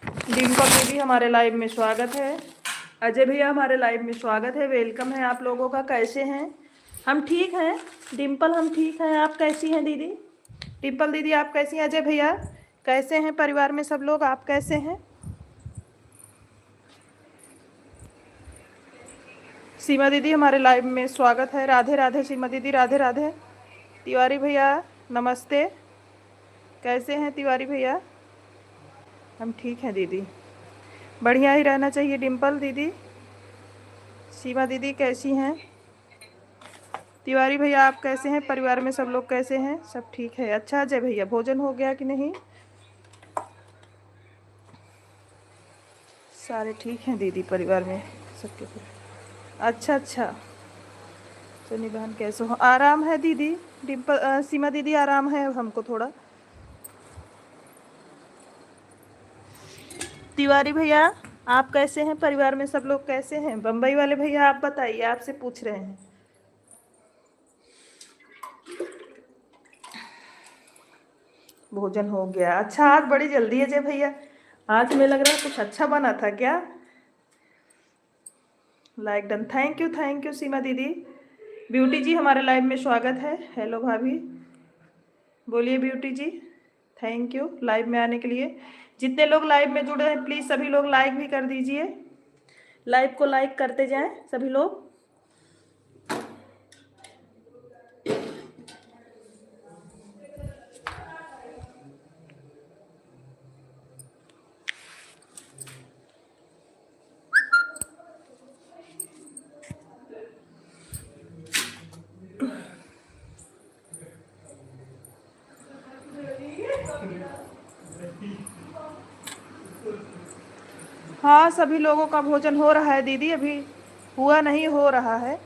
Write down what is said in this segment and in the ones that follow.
डिम्पल दीदी हमारे लाइव में स्वागत है। अजय भैया हमारे लाइव में स्वागत है। वेलकम है आप लोगों का। कैसे हैं? हम ठीक हैं डिम्पल, हम ठीक हैं। आप कैसी हैं दीदी? डिम्पल दीदी आप कैसी हैं? अजय भैया कैसे हैं? परिवार में सब लोग आप कैसे हैं? सीमा दीदी हमारे लाइव में स्वागत है। राधे राधे सीमा दीदी, राधे राधे। तिवारी भैया नमस्ते, कैसे हैं तिवारी भैया? हम ठीक हैं दीदी, बढ़िया ही रहना चाहिए। डिम्पल दीदी, सीमा दीदी कैसी हैं? तिवारी भैया आप कैसे हैं? परिवार में सब लोग कैसे हैं? सब ठीक है। अच्छा अजय भैया भोजन हो गया कि नहीं? सारे ठीक हैं दीदी परिवार में सबके? अच्छा अच्छा। सोनी बहन कैसे हो? आराम है दीदी। डिम्पल सीमा दीदी आराम है हमको थोड़ा। तिवारी भैया आप कैसे हैं? परिवार में सब लोग कैसे हैं? बम्बई वाले भैया आप बताइए, आपसे पूछ रहे हैं। भोजन हो गया। अच्छा आज बड़ी जल्दी है जय भैया, आज हमें लग रहा है कुछ अच्छा बना था क्या? लाइक डन, थैंक यू सीमा दीदी। ब्यूटी जी हमारे लाइव में स्वागत है। हेलो भाभी, बोलिए Beauty ji. Thank you live में आने के लिए। जितने लोग लाइव में जुड़े हैं प्लीज़ सभी लोग लाइक भी कर दीजिए। लाइव को लाइक करते जाएं सभी लोग। हाँ सभी लोगों का भोजन हो रहा है दीदी, अभी हुआ नहीं, हो रहा है।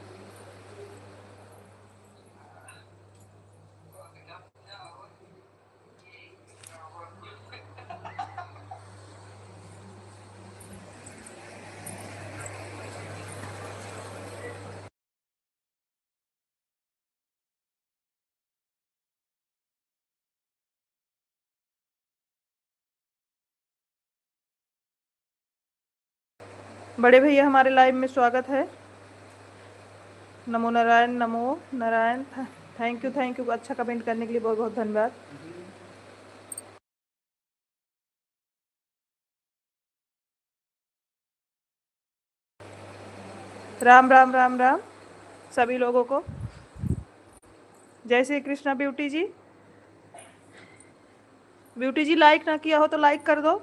बड़े भैया हमारे लाइव में स्वागत है। नमो नारायण, नमो नारायण। थैंक यू अच्छा कमेंट करने के लिए बहुत बहुत धन्यवाद। राम राम राम राम सभी लोगों को। जय श्री कृष्णा। ब्यूटी जी, ब्यूटी जी लाइक ना किया हो तो लाइक कर दो।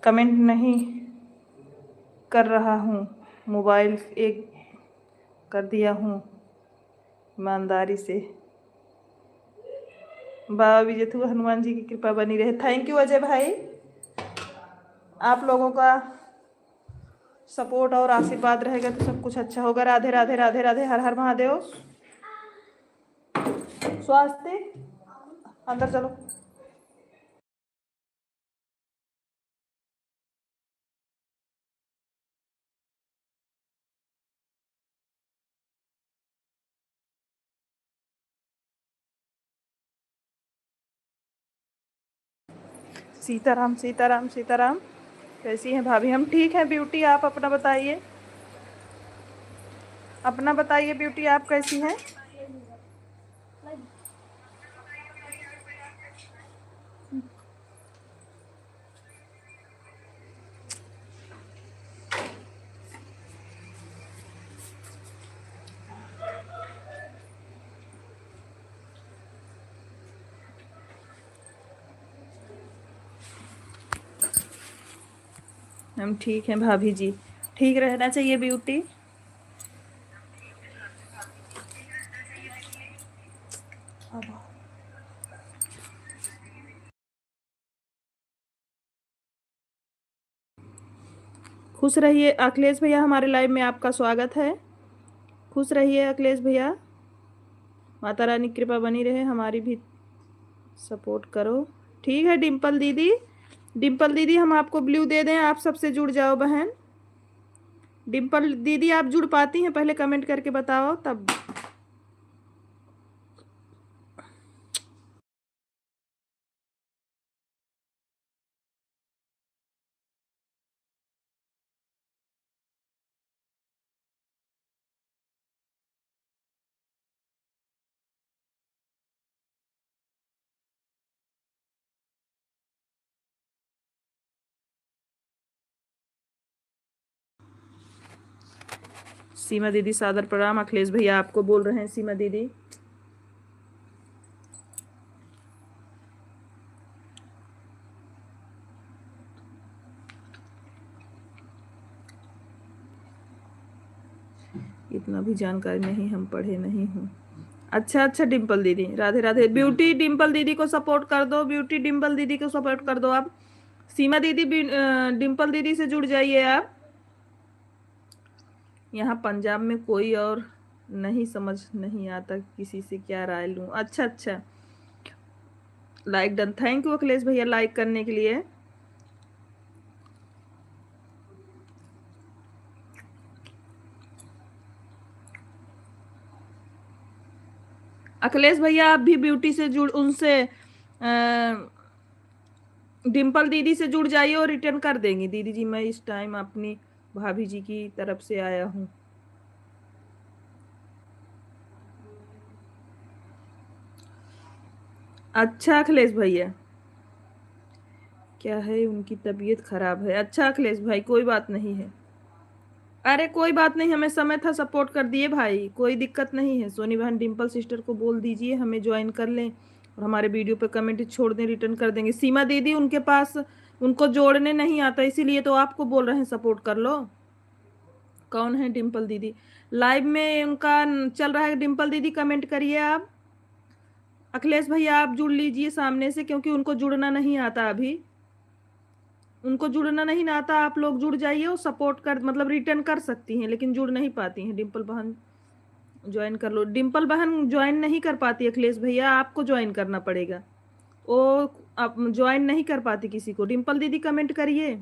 कमेंट नहीं कर रहा हूँ, मोबाइल एक कर दिया हूँ ईमानदारी से। बाबा विजयथु हनुमान जी की कृपा बनी रहे। थैंक यू अजय भाई, आप लोगों का सपोर्ट और आशीर्वाद रहेगा तो सब कुछ अच्छा होगा। राधे राधे राधे राधे, हर हर महादेव। स्वास्थ्य अंदर चलो। सीताराम सीताराम सीताराम। कैसी हैं भाभी? हम ठीक हैं। ब्यूटी आप अपना बताइए, अपना बताइए ब्यूटी आप कैसी हैं? हम ठीक हैं भाभी जी, ठीक रहना चाहिए ब्यूटी। खुश रहिए। अखिलेश भैया हमारे लाइव में आपका स्वागत है। खुश रहिए अखिलेश भैया, माता रानी की कृपा बनी रहे, हमारी भी सपोर्ट करो। ठीक है डिम्पल दीदी, डिम्पल दीदी हम आपको ब्लू दे दें, आप सबसे जुड़ जाओ बहन। डिम्पल दीदी आप जुड़ पाती हैं, पहले कमेंट करके बताओ तब। सीमा दीदी सादर प्रणाम, अखिलेश भैया आपको बोल रहे हैं सीमा दीदी। इतना भी जानकारी नहीं, हम पढ़े नहीं हूँ। अच्छा अच्छा डिम्पल दीदी, राधे राधे। ब्यूटी डिम्पल दीदी को सपोर्ट कर दो, ब्यूटी डिम्पल दीदी को सपोर्ट कर दो आप। सीमा दीदी डिम्पल दीदी से जुड़ जाइए आप। यहाँ पंजाब में कोई और नहीं, समझ नहीं आता किसी से क्या राय लूँ। अच्छा अच्छा, like done, thank you Akhilesh भैया लाइक करने के लिए। अखिलेश भैया आप भी ब्यूटी से जुड़, उनसे डिम्पल दीदी से जुड़ जाइए और रिटर्न कर देंगी। दीदी जी मैं इस टाइम अपनी भाभी जी की तरफ से आया हूँ। अच्छा अखिलेश भैया, क्या है उनकी तबीयत खराब है। अच्छा अखिलेश भाई कोई बात नहीं है, अरे कोई बात नहीं, हमें समय था सपोर्ट कर दिए भाई, कोई दिक्कत नहीं है। सोनी बहन डिम्पल सिस्टर को बोल दीजिए हमें ज्वाइन कर लें और हमारे वीडियो पे कमेंट छोड़ दें, रिटर्न कर देंगे। सीमा दीदी उनके पास, उनको जोड़ने नहीं आता, इसीलिए तो आपको बोल रहे हैं सपोर्ट कर लो। कौन है डिम्पल दीदी? लाइव में उनका चल रहा है, डिम्पल दीदी कमेंट करिए आप। अखिलेश भैया आप जुड़ लीजिए सामने से, क्योंकि उनको जुड़ना नहीं आता अभी, उनको जुड़ना नहीं ना आता। आप लोग जुड़ जाइए और सपोर्ट कर, मतलब रिटर्न कर सकती हैं, लेकिन जुड़ नहीं पाती हैं। डिम्पल बहन ज्वाइन कर लो। डिम्पल बहन ज्वाइन नहीं कर पाती अखिलेश भैया, आपको ज्वाइन करना पड़ेगा, वो आप ज्वाइन नहीं कर पाती किसी को। डिम्पल दीदी कमेंट करिए।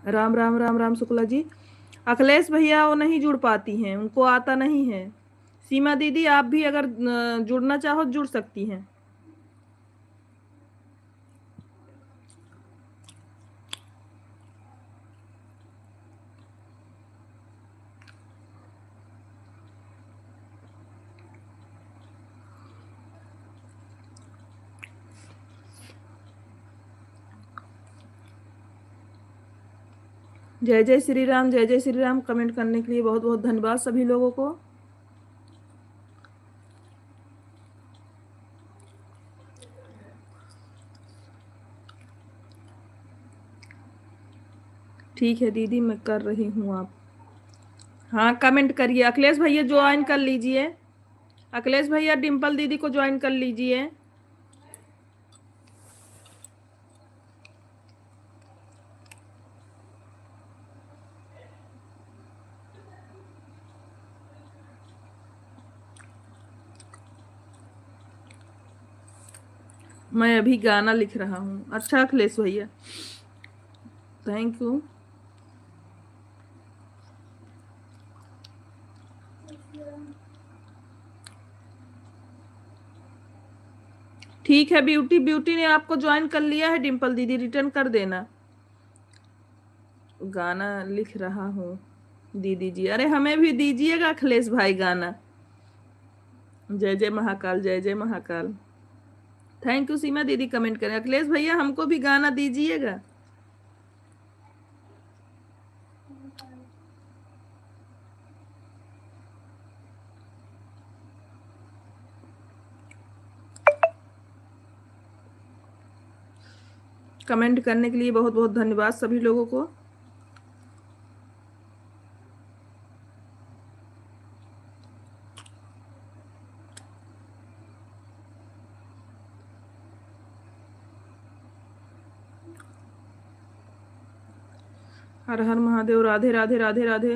राम राम राम राम शुक्ला जी। अखिलेश भैया वो नहीं जुड़ पाती हैं, उनको आता नहीं है। सीमा दीदी आप भी अगर जुड़ना चाहो जुड़ सकती हैं। जय जय श्री राम, जय जय श्री राम। कमेंट करने के लिए बहुत बहुत धन्यवाद सभी लोगों को। ठीक है दीदी मैं कर रही हूँ। आप हाँ कमेंट करिए। अखिलेश भैया ज्वाइन कर लीजिए, अखिलेश भैया डिम्पल दीदी को ज्वाइन कर लीजिए। मैं अभी गाना लिख रहा हूँ। अच्छा अखिलेश भैया थैंक यू। ठीक है ब्यूटी, ब्यूटी ने आपको ज्वाइन कर लिया है। डिम्पल दीदी रिटर्न कर देना। गाना लिख रहा हूँ दीदी जी, अरे हमें भी दीजिएगा अखिलेश भाई गाना। जय जय महाकाल, जय जय महाकाल। थैंक यू सीमा दीदी कमेंट करें। अखिलेश भैया हमको भी गाना दीजिएगा। कमेंट करने के लिए बहुत बहुत धन्यवाद सभी लोगों को। हर हर महादेव। राधे राधे राधे राधे।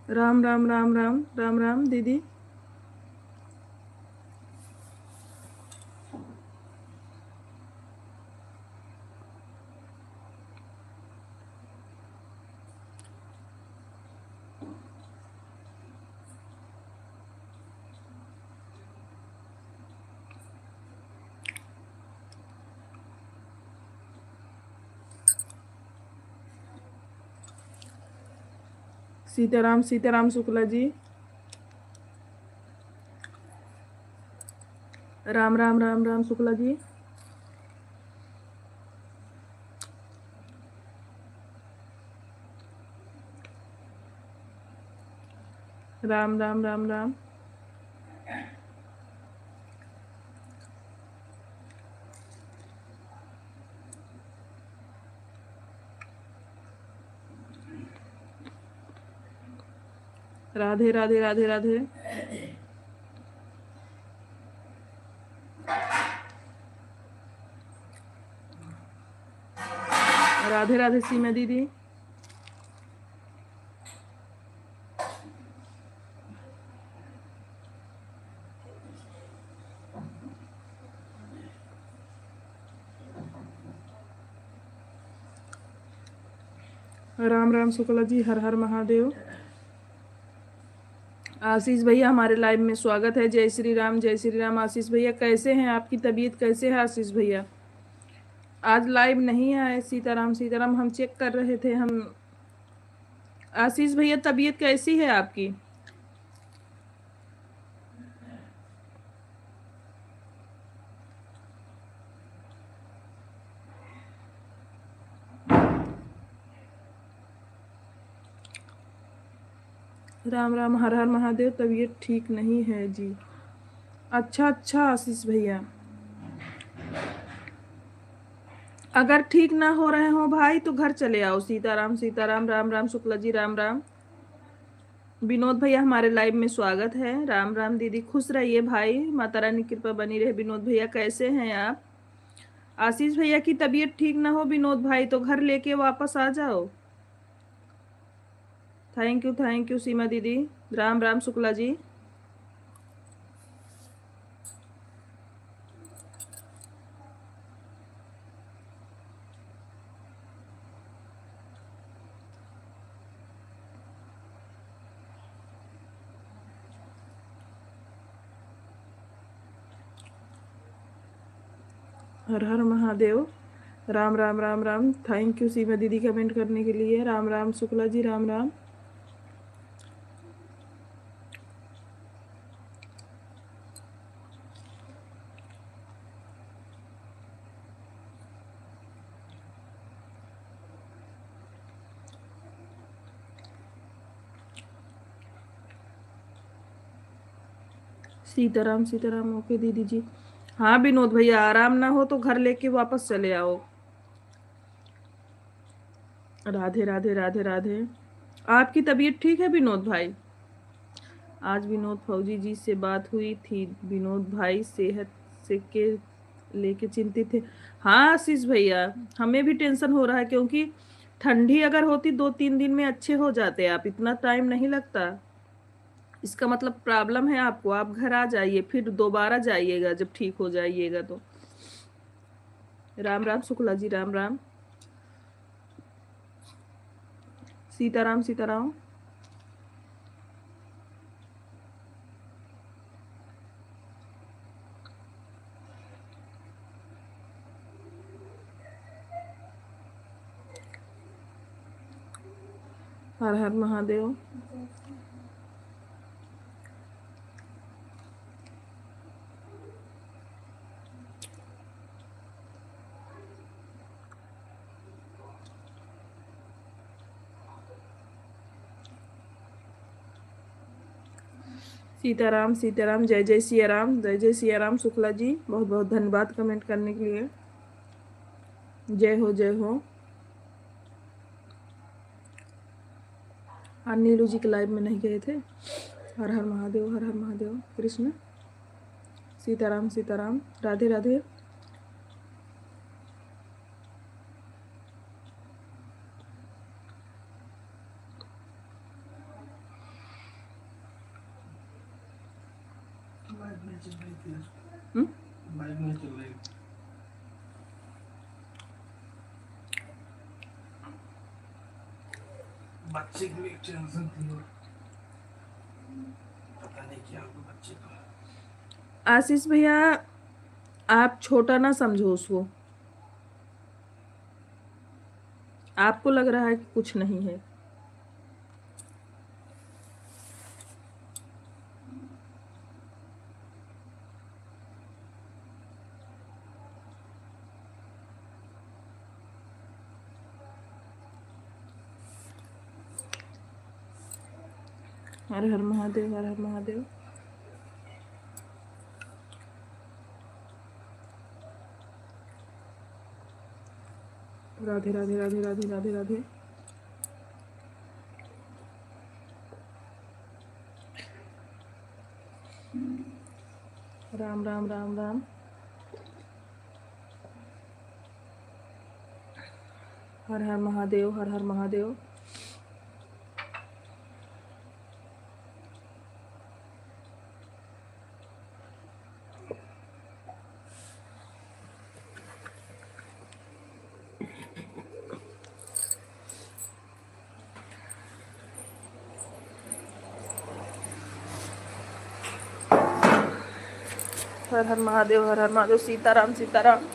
राम राम राम राम राम राम दीदी। सीताराम सीताराम शुक्ला जी। राम राम राम राम शुक्ला जी। राम राम राम राम। राधे राधे राधे राधे। राधे राधे सीमा दीदी। राम राम शुक्ला जी। हर हर महादेव। आशीष भैया हमारे लाइव में स्वागत है। जय श्री राम जय श्री राम। आशीष भैया कैसे हैं? आपकी तबीयत कैसे है आशीष भैया? आज लाइव नहीं आए। सीताराम सीताराम। हम चेक कर रहे थे हम। आशीष भैया तबीयत कैसी है आपकी? राम राम। हर हर महादेव। तबीयत ठीक नहीं है जी। अच्छा अच्छा आशीष भैया, अगर ठीक ना हो रहे हो भाई तो घर चले आओ। सीताराम सीताराम। राम राम शुक्ला जी। राम राम। विनोद भैया हमारे लाइव में स्वागत है। राम राम दीदी। खुश रहिए भाई, माता रानी की कृपा बनी रहे। विनोद भैया कैसे हैं आप? आशीष भैया की तबीयत ठीक ना हो विनोद भाई तो घर लेके वापस आ जाओ। थैंक यू सीमा दीदी। राम राम शुक्ला जी। हर हर महादेव। राम राम राम राम। थैंक यू सीमा दीदी कमेंट करने के लिए। राम राम शुक्ला जी। राम राम। सीताराम सीताराम। ओके दीदी जी। हाँ विनोद भैया, आराम ना हो तो घर लेके वापस चले आओ। राधे राधे राधे राधे। आपकी तबीयत ठीक है विनोद भाई? आज विनोद फौजी जी से बात हुई थी। विनोद भाई सेहत से के लेके चिंतित थे। हाँ आशीष भैया, हमें भी टेंशन हो रहा है क्योंकि ठंडी अगर होती 2-3 दिन में अच्छे हो जाते। आप इतना टाइम नहीं लगता। इसका मतलब प्रॉब्लम है आपको। आप घर आ जाइए फिर दोबारा जाइएगा जब ठीक हो जाइएगा तो। राम राम शुक्ला जी। राम राम। सीताराम सीताराम। हर हर महादेव। सीताराम सीताराम। जय जय सिया राम। जय जय सिया राम शुक्ला जी। बहुत बहुत धन्यवाद कमेंट करने के लिए। जय हो जय हो। आज नीलू जी के लाइव में नहीं गए थे। हर हर महादेव, हर हर महादेव। कृष्ण, सीताराम सीताराम, राधे राधे। बच्चे को एक टेंशन थी और पता नहीं क्या होगा बच्चे को। आशीष भैया, आप छोटा ना समझो उसको। आपको लग रहा है कि कुछ नहीं है। हर हर महादेव, हर हर महादेव। राधे राधे राधे राधे राधे राधे। राम राम राम राम। हर हर महादेव, हर हर महादेव। हर हर महादेव, हर हर महादेव। सीताराम सीताराम।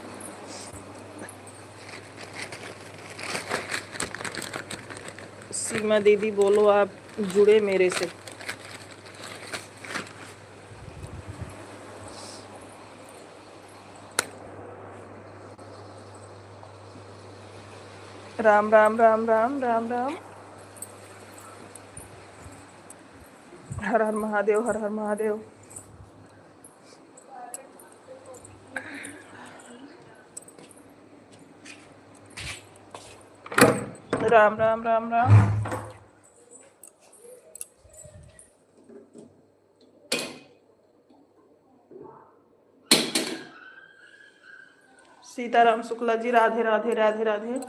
सीमा दीदी बोलो, आप जुड़े मेरे से। राम राम राम राम राम राम। हर हर महादेव, हर हर महादेव। राम राम राम राम। सीताराम शुक्ला जी, राधे राधे राधे राधे।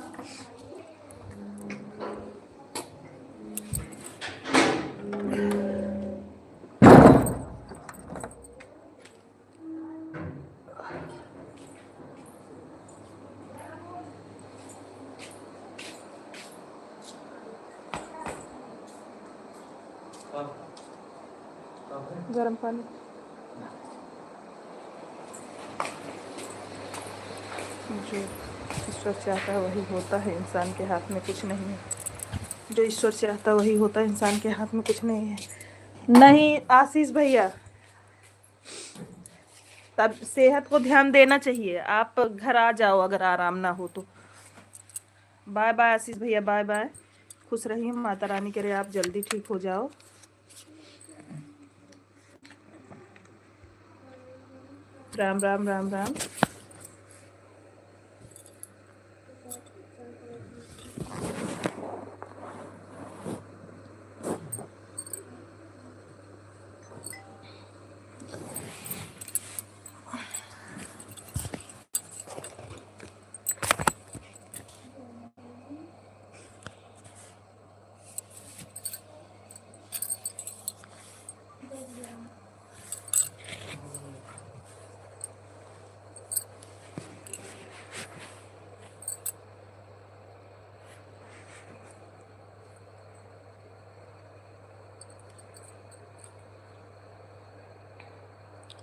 गर्म पानी। जो ईश्वर चाहता है वही होता है, इंसान के हाथ में कुछ नहीं है। जो ईश्वर चाहता है वही होता है, इंसान के हाथ में कुछ नहीं है। नहीं आशीष भैया, तब सेहत को ध्यान देना चाहिए। आप घर आ जाओ अगर आराम ना हो तो। बाय बाय आशीष भैया, बाय बाय। खुश रहिए, माता रानी करे आप जल्दी ठीक हो जाओ। राम राम राम राम।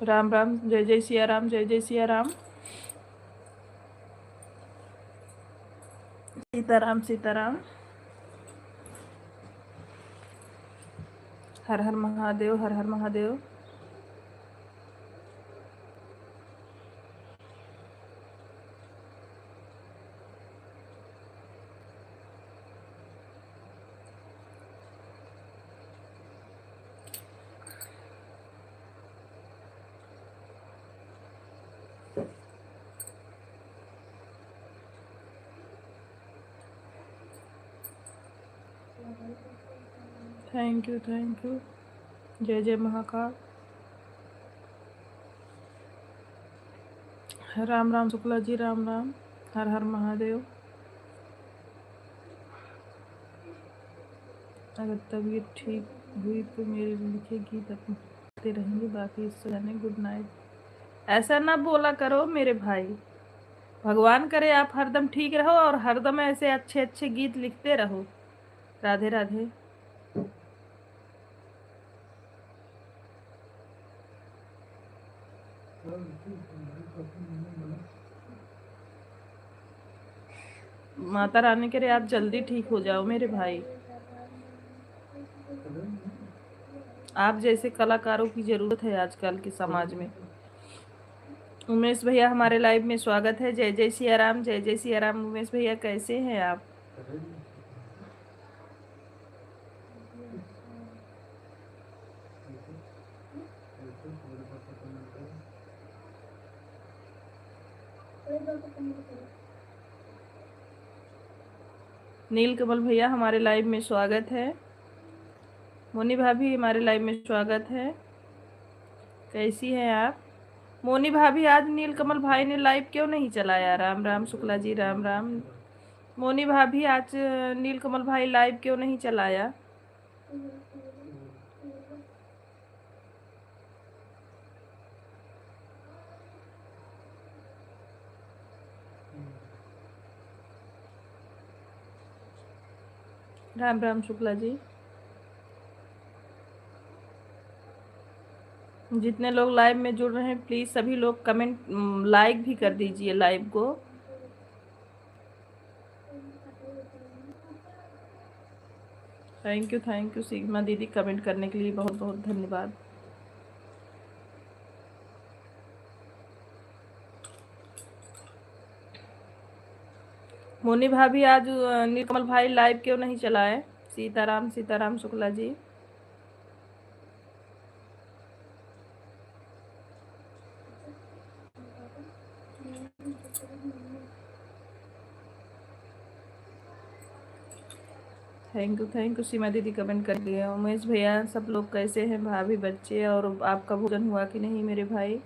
राम राम, जय जय सिया राम, जय जय सिया राम। सीताराम सीताराम। हर हर महादेव, हर हर Mahadev. Thank you, thank you. जय जय महाकाल। राम राम शुक्ला जी, राम राम। हर हर महादेव। अगर तबीयत ठीक हुई तो मेरे लिखे गीत अपने रहेंगे, बाकी इससे जाने गुड नाइट। ऐसा ना बोला करो मेरे भाई। भगवान करे आप हरदम ठीक रहो और हरदम ऐसे अच्छे अच्छे गीत लिखते रहो। राधे राधे। माता रानी करे आप जल्दी ठीक हो जाओ मेरे भाई। आप जैसे कलाकारों की जरूरत है आजकल के समाज में। उमेश भैया हमारे लाइव में स्वागत है। जय जय सिया राम, जय जय सिया राम। उमेश भैया कैसे हैं आप? नील कमल भैया हमारे लाइव में स्वागत है। मोनी भाभी हमारे लाइव में स्वागत है। कैसी हैं आप? मोनी भाभी आज नील कमल भाई ने लाइव क्यों नहीं चलाया? राम राम शुक्ला जी, राम राम। मोनी भाभी आज नील कमल भाई लाइव क्यों नहीं चलाया? राम राम शुक्ला जी। जितने लोग लाइव में जुड़ रहे हैं प्लीज सभी लोग कमेंट लाइक भी कर दीजिए लाइव को। थैंक यू सीमा दीदी, कमेंट करने के लिए बहुत बहुत धन्यवाद। मोनी भाभी आज नीलकमल भाई लाइव क्यों नहीं चलाए? सीताराम सीताराम शुक्ला जी। थैंक यू सीमा दीदी, कमेंट कर दिए। उमेश भैया सब लोग कैसे हैं? भाभी बच्चे और आपका भोजन हुआ कि नहीं मेरे भाई?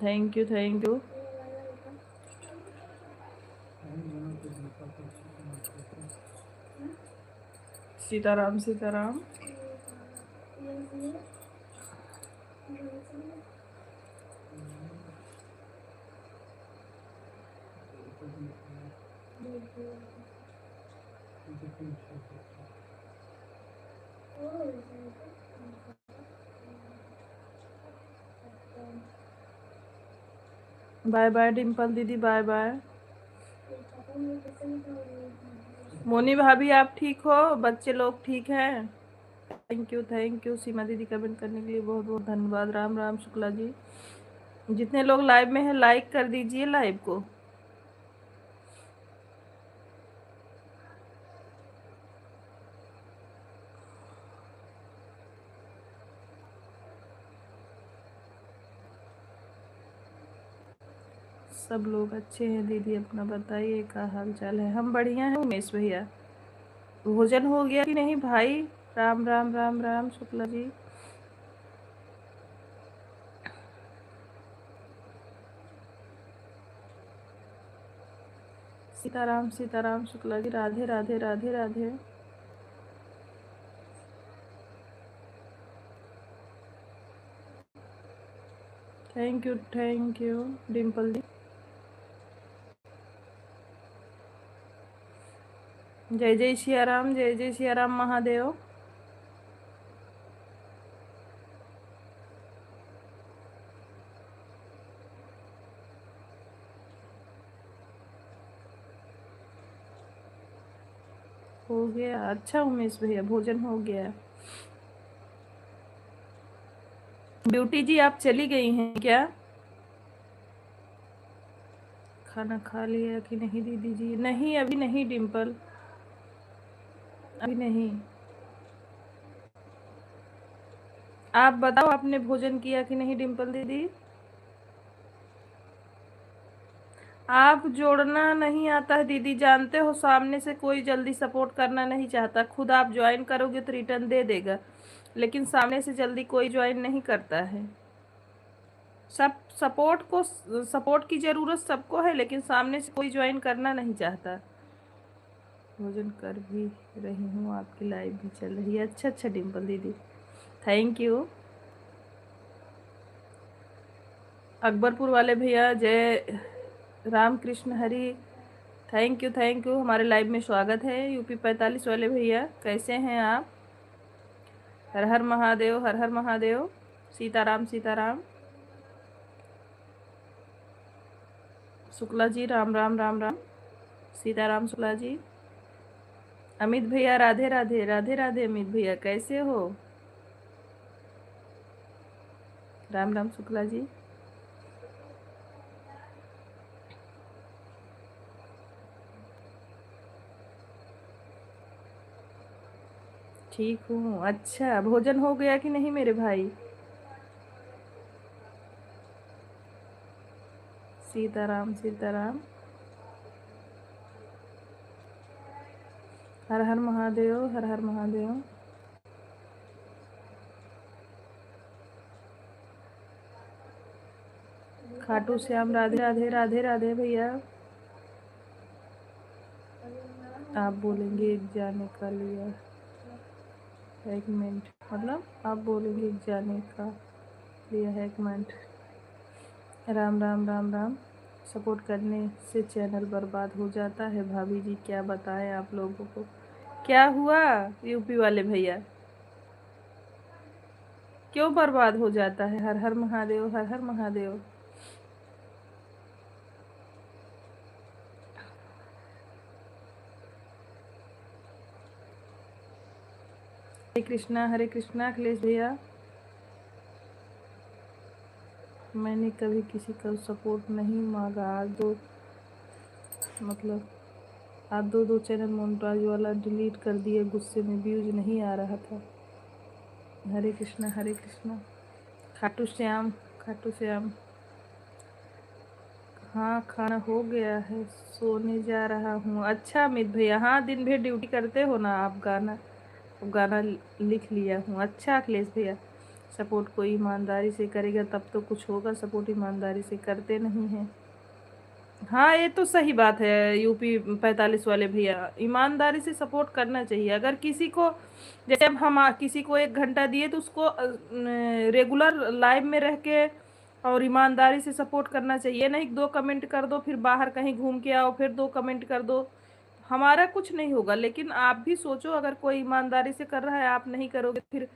Thank you, thank you. Sitaram Sitaram. Bye bye Dimple दीदी, बाय बाय। मोनी भाभी आप ठीक हो? बच्चे लोग ठीक हैं? थैंक यू सीमा दीदी, कमेंट करने के लिए बहुत बहुत धन्यवाद। राम राम शुक्ला जी। जितने लोग लाइव में हैं लाइक कर दीजिए लाइव को। सब लोग अच्छे हैं दीदी, अपना बताइए क्या हाल चाल है? हम बढ़िया हैं उमेश भैया। भोजन हो गया कि नहीं भाई? राम राम राम राम शुक्ला जी। सीताराम सीताराम शुक्ला जी, राधे राधे राधे राधे। थैंक यू डिम्पल जी। जय जय सिया राम, जय जय सिया राम महादेव। हो गया? अच्छा उमेश भैया भोजन हो गया। ब्यूटी जी आप चली गई हैं क्या? खाना खा लिया कि नहीं दीदी जी? नहीं अभी नहीं डिम्पल, अभी नहीं। आप बताओ आपने भोजन किया कि नहीं डिम्पल दीदी? आप जोड़ना नहीं आता है दीदी, जानते हो सामने से कोई जल्दी सपोर्ट करना नहीं चाहता। खुद आप ज्वाइन करोगे तो रिटर्न दे देगा, लेकिन सामने से जल्दी कोई ज्वाइन नहीं करता है। सब सपोर्ट की ज़रूरत सबको है, लेकिन सामने से कोई ज्वाइन करना नहीं चाहता। भोजन कर भी रही हूँ, आपकी लाइव भी चल रही है। अच्छा अच्छा डिम्पल दीदी, थैंक यू। अकबरपुर वाले भैया जय Ram Krishna Hari, thank you thank you, हमारे लाइव में स्वागत है। यूपी 45 वाले भैया कैसे हैं आप? हर हर महादेव, हर हर महादेव। सीताराम सीताराम। शुक्ला जी राम राम राम राम। सीताराम शुक्ला जी। अमित भैया राधे राधे, राधे राधे अमित भैया, कैसे हो? राम राम शुक्ला जी। ठीक हूँ। अच्छा, भोजन हो गया कि नहीं मेरे भाई? सीताराम सीताराम। हर हर महादेव, हर हर महादेव। खाटू श्याम राधे राधे, राधे राधे भैया। आप बोलेंगे एक जाने का लिया, एक मिनट, मतलब आप बोलेंगे एक जाने का लिया है, एक मिनट। राम राम राम राम। सपोर्ट करने से चैनल बर्बाद हो जाता है भाभी जी, क्या बताएं आप लोगों को। क्या हुआ यूपी वाले भैया, क्यों बर्बाद हो जाता है? हर हर महादेव, हर हर महादेव। हरे कृष्णा अखिलेश भैया। मैंने कभी किसी का सपोर्ट नहीं मांगा, आज दो मतलब आज दो चैनल मोन्टाज वाला डिलीट कर दिए, गुस्से में व्यूज नहीं आ रहा था। हरे कृष्णा हरे कृष्णा। खाटू श्याम, खाटू श्याम। हाँ खाना हो गया है, सोने जा रहा हूँ। अच्छा अमित भैया, हाँ दिन भर ड्यूटी करते हो ना आप, गाना गाना लिख लिया हूँ। अच्छा अखिलेश भैया, सपोर्ट कोई ईमानदारी से करेगा तब तो कुछ होगा, सपोर्ट ईमानदारी से करते नहीं हैं। हाँ ये तो सही बात है यूपी 45 वाले भैया, ईमानदारी से सपोर्ट करना चाहिए। अगर किसी को, जैसे अब हम किसी को 1 घंटा दिए तो उसको रेगुलर लाइव में रह के और ईमानदारी से सपोर्ट करना चाहिए। नहीं 2 कमेंट कर दो, फिर बाहर कहीं घूम के आओ, फिर 2 कमेंट कर दो, हमारा कुछ नहीं होगा। लेकिन आप भी सोचो, अगर कोई ईमानदारी से कर रहा है, आप नहीं करोगे, फिर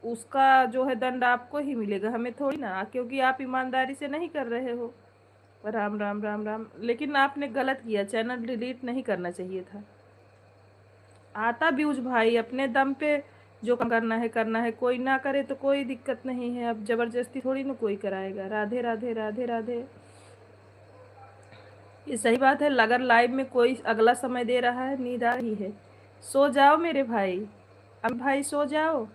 उसका जो है दंड आपको ही मिलेगा, हमें थोड़ी ना, क्योंकि आप ईमानदारी से नहीं कर रहे हो। राम राम राम राम। लेकिन आपने गलत किया, चैनल डिलीट नहीं करना चाहिए था। आता व्यूज भाई, अपने दम पे जो काम करना है, कोई ना करे तो कोई दिक्कत नहीं है। अब जबरदस्ती थोड़ी ना कोई कराएगा। राधे राधे, राधे राधे। ये सही बात है, अगर लाइव में कोई अगला समय दे रहा है, नींद आ रही है, सो जाओ मेरे भाई। अब भाई सो जाओ,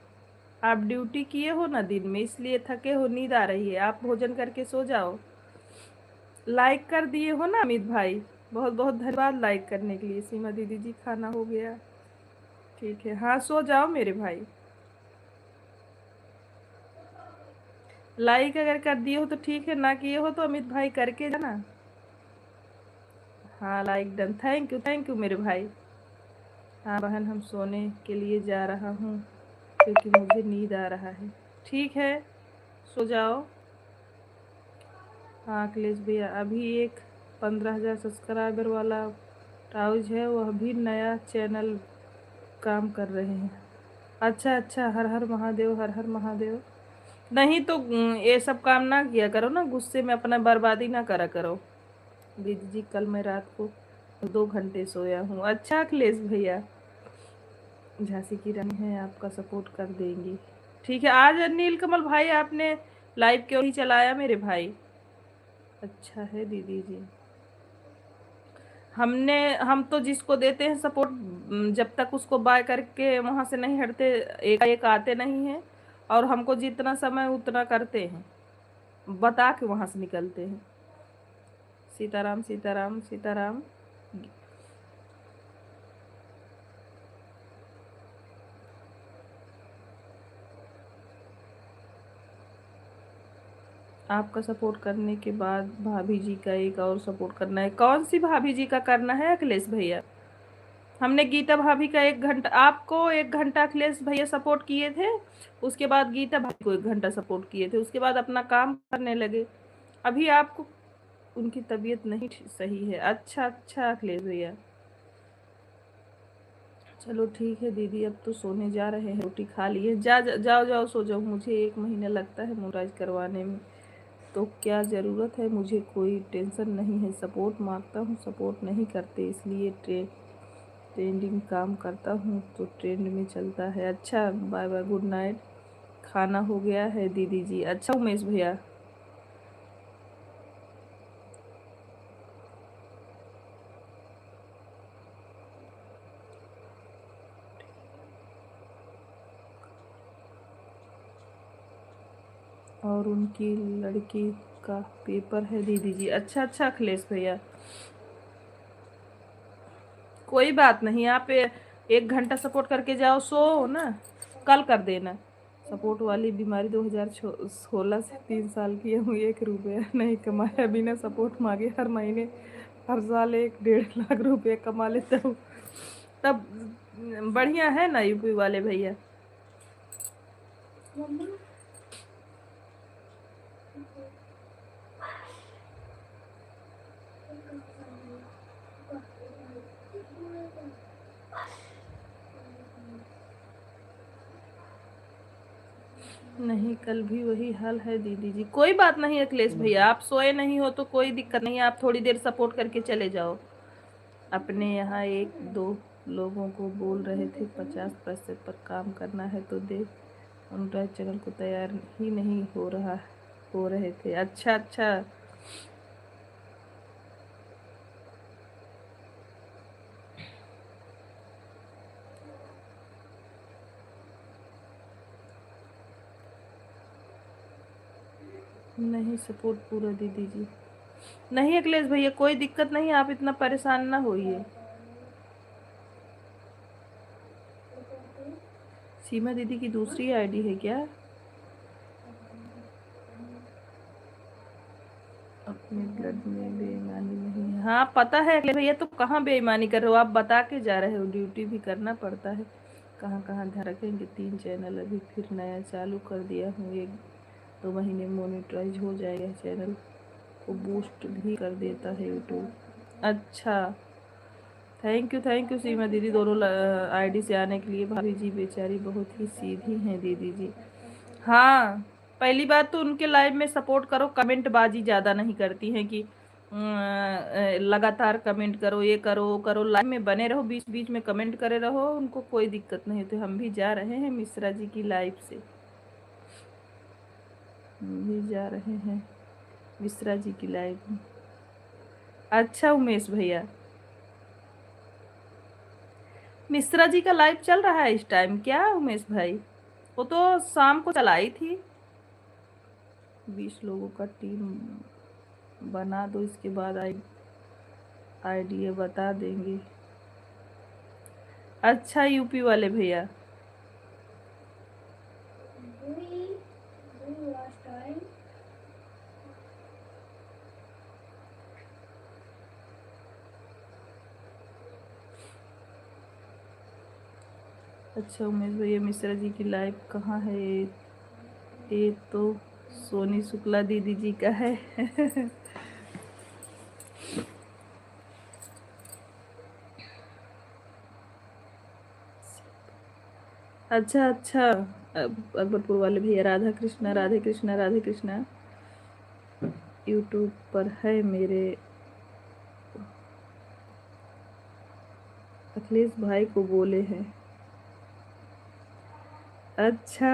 आप ड्यूटी किए हो ना दिन में, इसलिए थके हो, नींद आ रही है, आप भोजन करके सो जाओ। लाइक कर दिए हो ना अमित भाई, बहुत बहुत धन्यवाद लाइक करने के लिए। सीमा दीदी जी खाना हो गया, ठीक है, हाँ सो जाओ मेरे भाई। लाइक अगर कर दिए हो तो ठीक है, ना किए हो तो अमित भाई करके जाना। हाँ लाइक डन, थैंक यू मेरे भाई। हाँ बहन, हम सोने के लिए जा रहा हूँ क्योंकि मुझे नींद आ रहा है। ठीक है, सो जाओ। हाँ अखिलेश भैया, अभी एक 15,000 सब्सक्राइबर वाला राउज है, वह भी नया चैनल काम कर रहे हैं। अच्छा अच्छा, हर हर महादेव, हर हर महादेव। नहीं तो ये सब काम ना किया करो ना, गुस्से में अपना बर्बादी ना करा करो। दीदी जी कल मैं रात को 2 घंटे सोया हूँ। अच्छा अखिलेश भैया, झांसी की रानी है, आपका सपोर्ट कर देंगी। ठीक है, आज नीलकमल भाई आपने लाइव क्यों नहीं चलाया मेरे भाई? अच्छा है दीदी जी, हम तो जिसको देते हैं सपोर्ट, जब तक उसको बाय करके वहां से नहीं हटते, एक एक आते नहीं हैं, और हमको जितना समय उतना करते हैं, बता के वहां से निकलते हैं। सीताराम सीताराम सीताराम। आपका सपोर्ट करने के बाद भाभी जी का एक और सपोर्ट करना है। कौन सी भाभी जी का करना है अखिलेश भैया? हमने गीता भाभी का 1 घंटा, आपको 1 घंटा अखिलेश भैया सपोर्ट किए थे, उसके बाद गीता भाभी को 1 घंटा सपोर्ट किए थे, उसके बाद अपना काम करने लगे। अभी आपको उनकी तबीयत नहीं सही है। अच्छा अच्छा अखिलेश भैया, चलो ठीक है दीदी, अब तो सोने जा रहे हैं, रोटी खा लिए, जाओ जाओ सो जाओ। मुझे 1 महीना लगता है मोराइज करवाने में, तो क्या ज़रूरत है, मुझे कोई टेंशन नहीं है। सपोर्ट मांगता हूँ, सपोर्ट नहीं करते, इसलिए ट्रेंडिंग काम करता हूँ तो ट्रेंड में चलता है। अच्छा बाय बाय, गुड नाइट। खाना हो गया है दीदी जी। अच्छा उमेश भैया, और उनकी लड़की का पेपर है दीदी जी। अच्छा अच्छा अखिलेश भैया, कोई बात नहीं, आप 1 घंटा सपोर्ट करके जाओ, सो ना, कल कर देना। सपोर्ट वाली बीमारी 2016 से 3 साल की हूँ, 1 रुपया नहीं कमाया बिना सपोर्ट मांगे, हर महीने हर साल 1-1.5 लाख रुपए कमा लेता हूँ। तब बढ़िया है ना यूपी वाले भैया। नहीं, कल भी वही हाल है दीदी जी। कोई बात नहीं अखिलेश भैया, आप सोए नहीं हो तो कोई दिक्कत नहीं है, आप थोड़ी देर सपोर्ट करके चले जाओ। अपने यहाँ 1-2 लोगों को बोल रहे थे 50% पर काम करना है, तो देख उनका चैनल को तैयार ही नहीं हो रहे थे। अच्छा अच्छा, नहीं सपोर्ट पूरा दीदी जी। नहीं अखिलेश भैया, कोई दिक्कत नहीं, आप इतना परेशान ना होइए। सीमा दीदी की दूसरी आईडी है क्या? अपने ब्लड में बेईमानी नहीं है। हाँ पता है अखिलेश भैया, तो कहाँ बेईमानी कर रहे हो, आप बता के जा रहे हो, ड्यूटी भी करना पड़ता है। कहाँ कहाँ ध्यान रखेंगे। 3 चैनल अभी फिर नया चालू कर दिया हूँ, 1-2 महीने मोनेटाइज हो जाएगा, चैनल को बूस्ट भी कर देता है यूट्यूब। अच्छा, थैंक यू सीमा दीदी, दोनों आईडी से आने के लिए। भाभी जी बेचारी बहुत ही सीधी हैं दीदी जी। हाँ, पहली बात तो उनके लाइव में सपोर्ट करो, कमेंट बाजी ज़्यादा नहीं करती हैं कि लगातार कमेंट करो, ये करो वो करो। लाइव में बने रहो, बीच बीच में कमेंट करे रहो, उनको कोई दिक्कत नहीं होती। हम भी जा रहे हैं मिश्रा जी की लाइव से, हम भी जा रहे हैं मिश्रा जी की लाइव में। अच्छा उमेश भैया, मिश्रा जी का लाइव चल रहा है इस टाइम क्या उमेश भाई? वो तो शाम को चलाई थी। 20 लोगों का टीम बना दो, इसके बाद आइडिया बता देंगे। अच्छा यूपी वाले भैया, अच्छा उमेश भैया, मिश्रा जी की लाइव कहाँ है? ये तो सोनी शुक्ला दीदी जी का है। अच्छा अच्छा, अकबरपुर वाले भैया, राधा कृष्णा राधे कृष्णा राधे कृष्णा यूट्यूब पर है मेरे। अखिलेश भाई को बोले हैं। अच्छा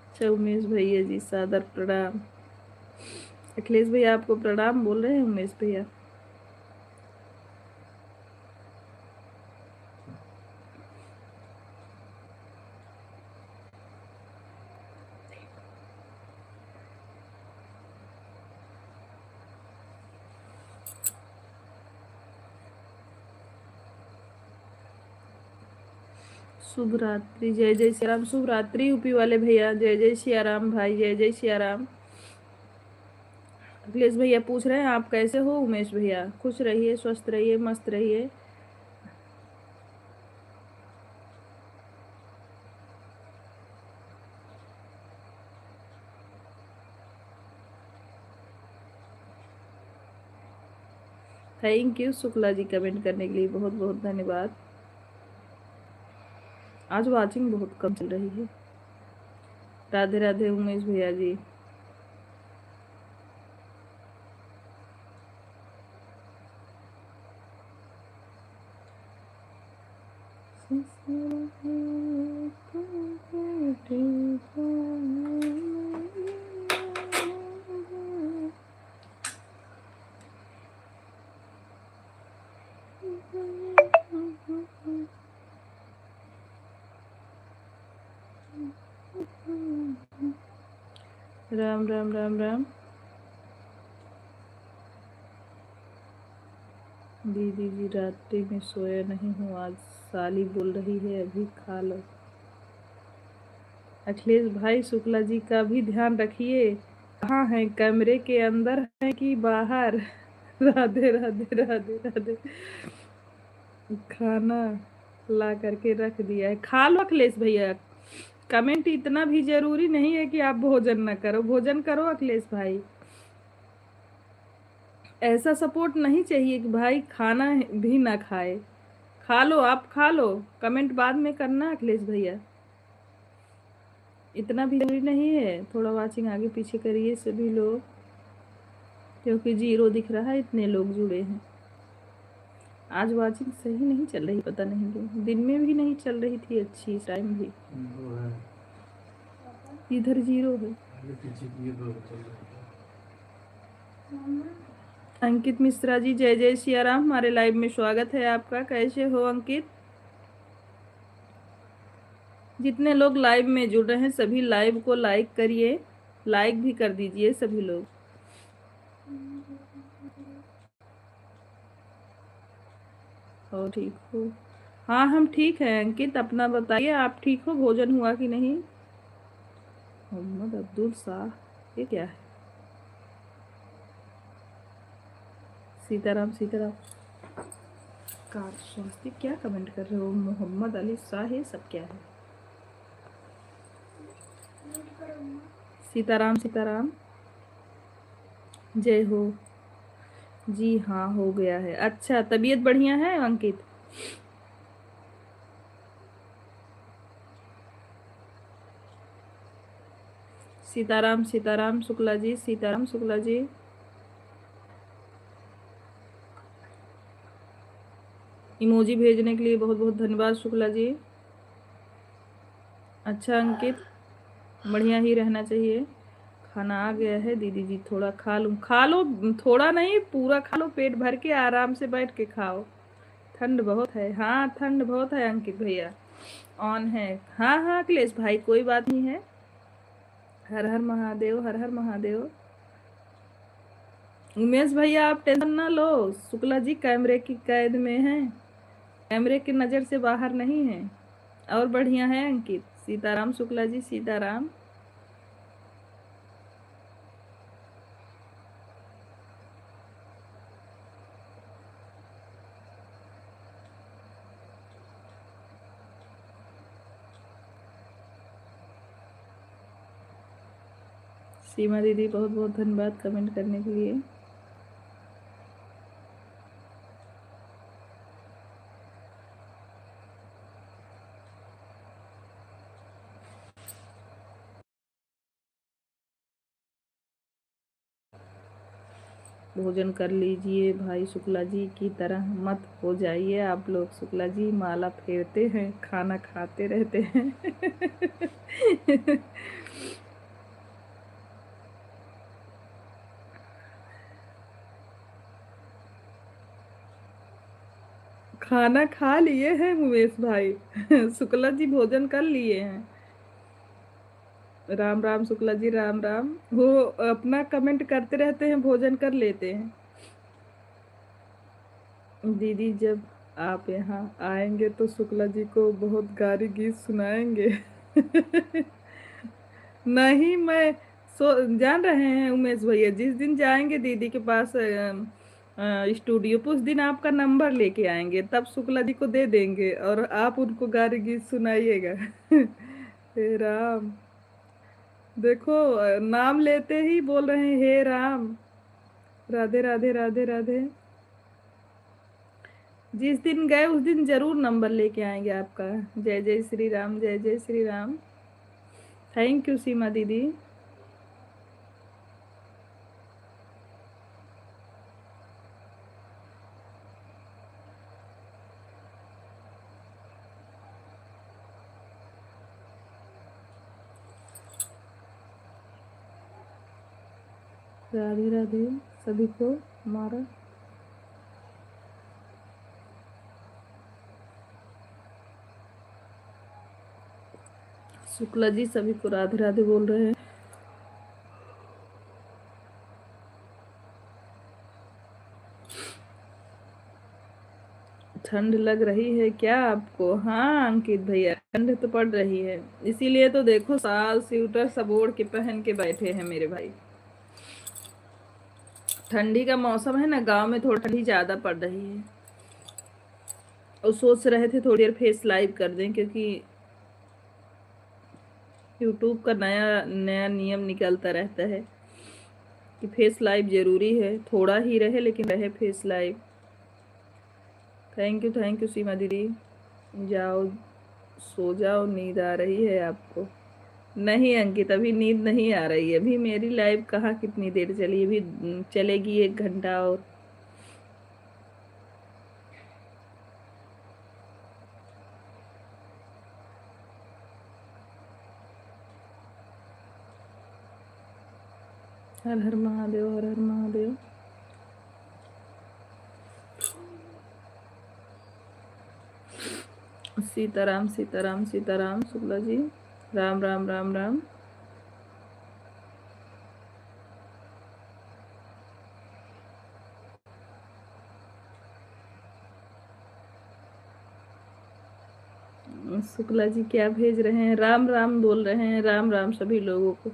अच्छा उमेश भैया जी, सादर प्रणाम। अखिलेश भैया आपको प्रणाम बोल रहे हैं उमेश भैया। शुभ रात्रि, जय जय श्री राम। शुभ रात्रि यूपी वाले भैया, जय जय श्री राम भाई, जय जय श्री राम। अखिलेश भैया पूछ रहे हैं आप कैसे हो उमेश भैया। खुश रहिए, स्वस्थ रहिए, मस्त रहिए। Thank you Shukla ji, comment करने के लिए बहुत बहुत धन्यवाद। आज वाचिंग बहुत कम चल रही है। राधे राधे उमेश भैया जी। राम राम राम राम। दीदी जी रात्रि में सोया नहीं हूँ आज, साली बोल रही है अभी खा लो। अखिलेश भाई शुक्ला जी का भी ध्यान रखिए, कहाँ है, कमरे के अंदर है कि बाहर। राधे राधे राधे राधे। खाना ला करके रख दिया है, खा लो अखिलेश भैया। कमेंट इतना भी जरूरी नहीं है कि आप भोजन ना करो, भोजन करो अखिलेश भाई। ऐसा सपोर्ट नहीं चाहिए कि भाई खाना भी ना खाए। खा लो, आप खा लो, कमेंट बाद में करना अखिलेश भैया। इतना भी जरूरी नहीं है। थोड़ा वाचिंग आगे पीछे करिए सभी लोग, क्योंकि 0 दिख रहा है, इतने लोग जुड़े हैं। आज वाचिंग सही नहीं चल रही, पता नहीं क्यों। दिन में भी नहीं चल रही थी अच्छी, इस टाइम भी इधर 0 है। अंकित मिश्रा जी, जय जय सिया राम। हमारे लाइव में स्वागत है आपका। कैसे हो अंकित? जितने लोग लाइव में जुड़ रहे हैं सभी लाइव को लाइक करिए, लाइक भी कर दीजिए सभी लोग। हो ठीक हो? हाँ हम ठीक हैं अंकित, अपना बताइए, आप ठीक हो? भोजन हुआ कि नहीं? मोहम्मद अब्दुल शाह, ये क्या है? सीताराम सीताराम कार स्वास्थ्य, क्या कमेंट कर रहे हो? मोहम्मद अली शाह, ये सब क्या है? सीताराम सीताराम, जय हो जी। हाँ हो गया है। अच्छा, तबीयत बढ़िया है अंकित? सीताराम सीताराम शुक्ला जी, सीताराम शुक्ला जी। इमोजी भेजने के लिए बहुत बहुत धन्यवाद शुक्ला जी। अच्छा अंकित, बढ़िया ही रहना चाहिए। खाना आ गया है दीदी जी, थोड़ा खा लूँ? खा लो, थोड़ा नहीं पूरा खा लो, पेट भर के आराम से बैठ के खाओ। ठंड बहुत है। हाँ ठंड बहुत है अंकित भैया, ऑन है। हाँ हाँ अखिलेश भाई, कोई बात नहीं है। हर हर महादेव, हर हर महादेव। उमेश भैया आप टेंशन ना लो, शुक्ला जी कैमरे की कैद में हैं, कैमरे की नज़र से बाहर नहीं है। और बढ़िया है अंकित। सीताराम शुक्ला जी, सीताराम। सीमा दीदी बहुत बहुत धन्यवाद कमेंट करने के लिए। भोजन कर लीजिए भाई, शुक्ला जी की तरह मत हो जाइए आप लोग। शुक्ला जी माला फेरते हैं, खाना खाते रहते हैं। खाना खा लिए हैं उमेश भाई। शुक्ला जी भोजन कर लिए हैं। राम राम शुक्ला जी, राम राम। वो अपना कमेंट करते रहते हैं, भोजन कर लेते हैं। दीदी जब आप यहाँ आएंगे तो शुक्ला जी को बहुत गाली गीत सुनाएंगे। नहीं, मैं जान रहे हैं उमेश भैया, जिस दिन जाएंगे दीदी के पास स्टूडियो पे, उस दिन आपका नंबर लेके आएंगे, तब शुक्ला जी को दे देंगे और आप उनको गाली गीत सुनाइएगा। हे राम, देखो नाम लेते ही बोल रहे हैं हे राम। राधे राधे राधे राधे। जिस दिन गए उस दिन जरूर नंबर लेके आएंगे आपका। जय जय श्री राम, जय जय श्री राम। थैंक यू सीमा दीदी। राधे राधे सभी को हमारा। शुक्ला जी सभी को राधे राधे बोल रहे हैं। ठंड लग रही है क्या आपको? हाँ अंकित भैया, ठंड तो पड़ रही है, इसीलिए तो देखो साल स्वेटर सब ओढ़ के पहन के बैठे हैं मेरे भाई। ठंडी का मौसम है ना, गांव में थोड़ी ठंडी ज्यादा पड़ रही है। और सोच रहे थे थोड़ी देर फेस लाइव कर दें, क्योंकि यूट्यूब का नया नया नियम निकलता रहता है कि फेस लाइव जरूरी है, थोड़ा ही रहे लेकिन रहे फेस लाइव। थैंक यू सीमा दीदी। जाओ सो जाओ, नींद आ रही है आपको? नहीं अंकित, अभी नींद नहीं आ रही है। अभी मेरी लाइव कहाँ कितनी देर चली, अभी चलेगी 1 घंटा और। हर हर महादेव, हर हर महादेव। सीताराम सीताराम सीताराम शुक्ला जी, राम राम राम राम। शुक्ला जी क्या भेज रहे हैं? राम राम बोल रहे हैं, राम राम सभी लोगों को।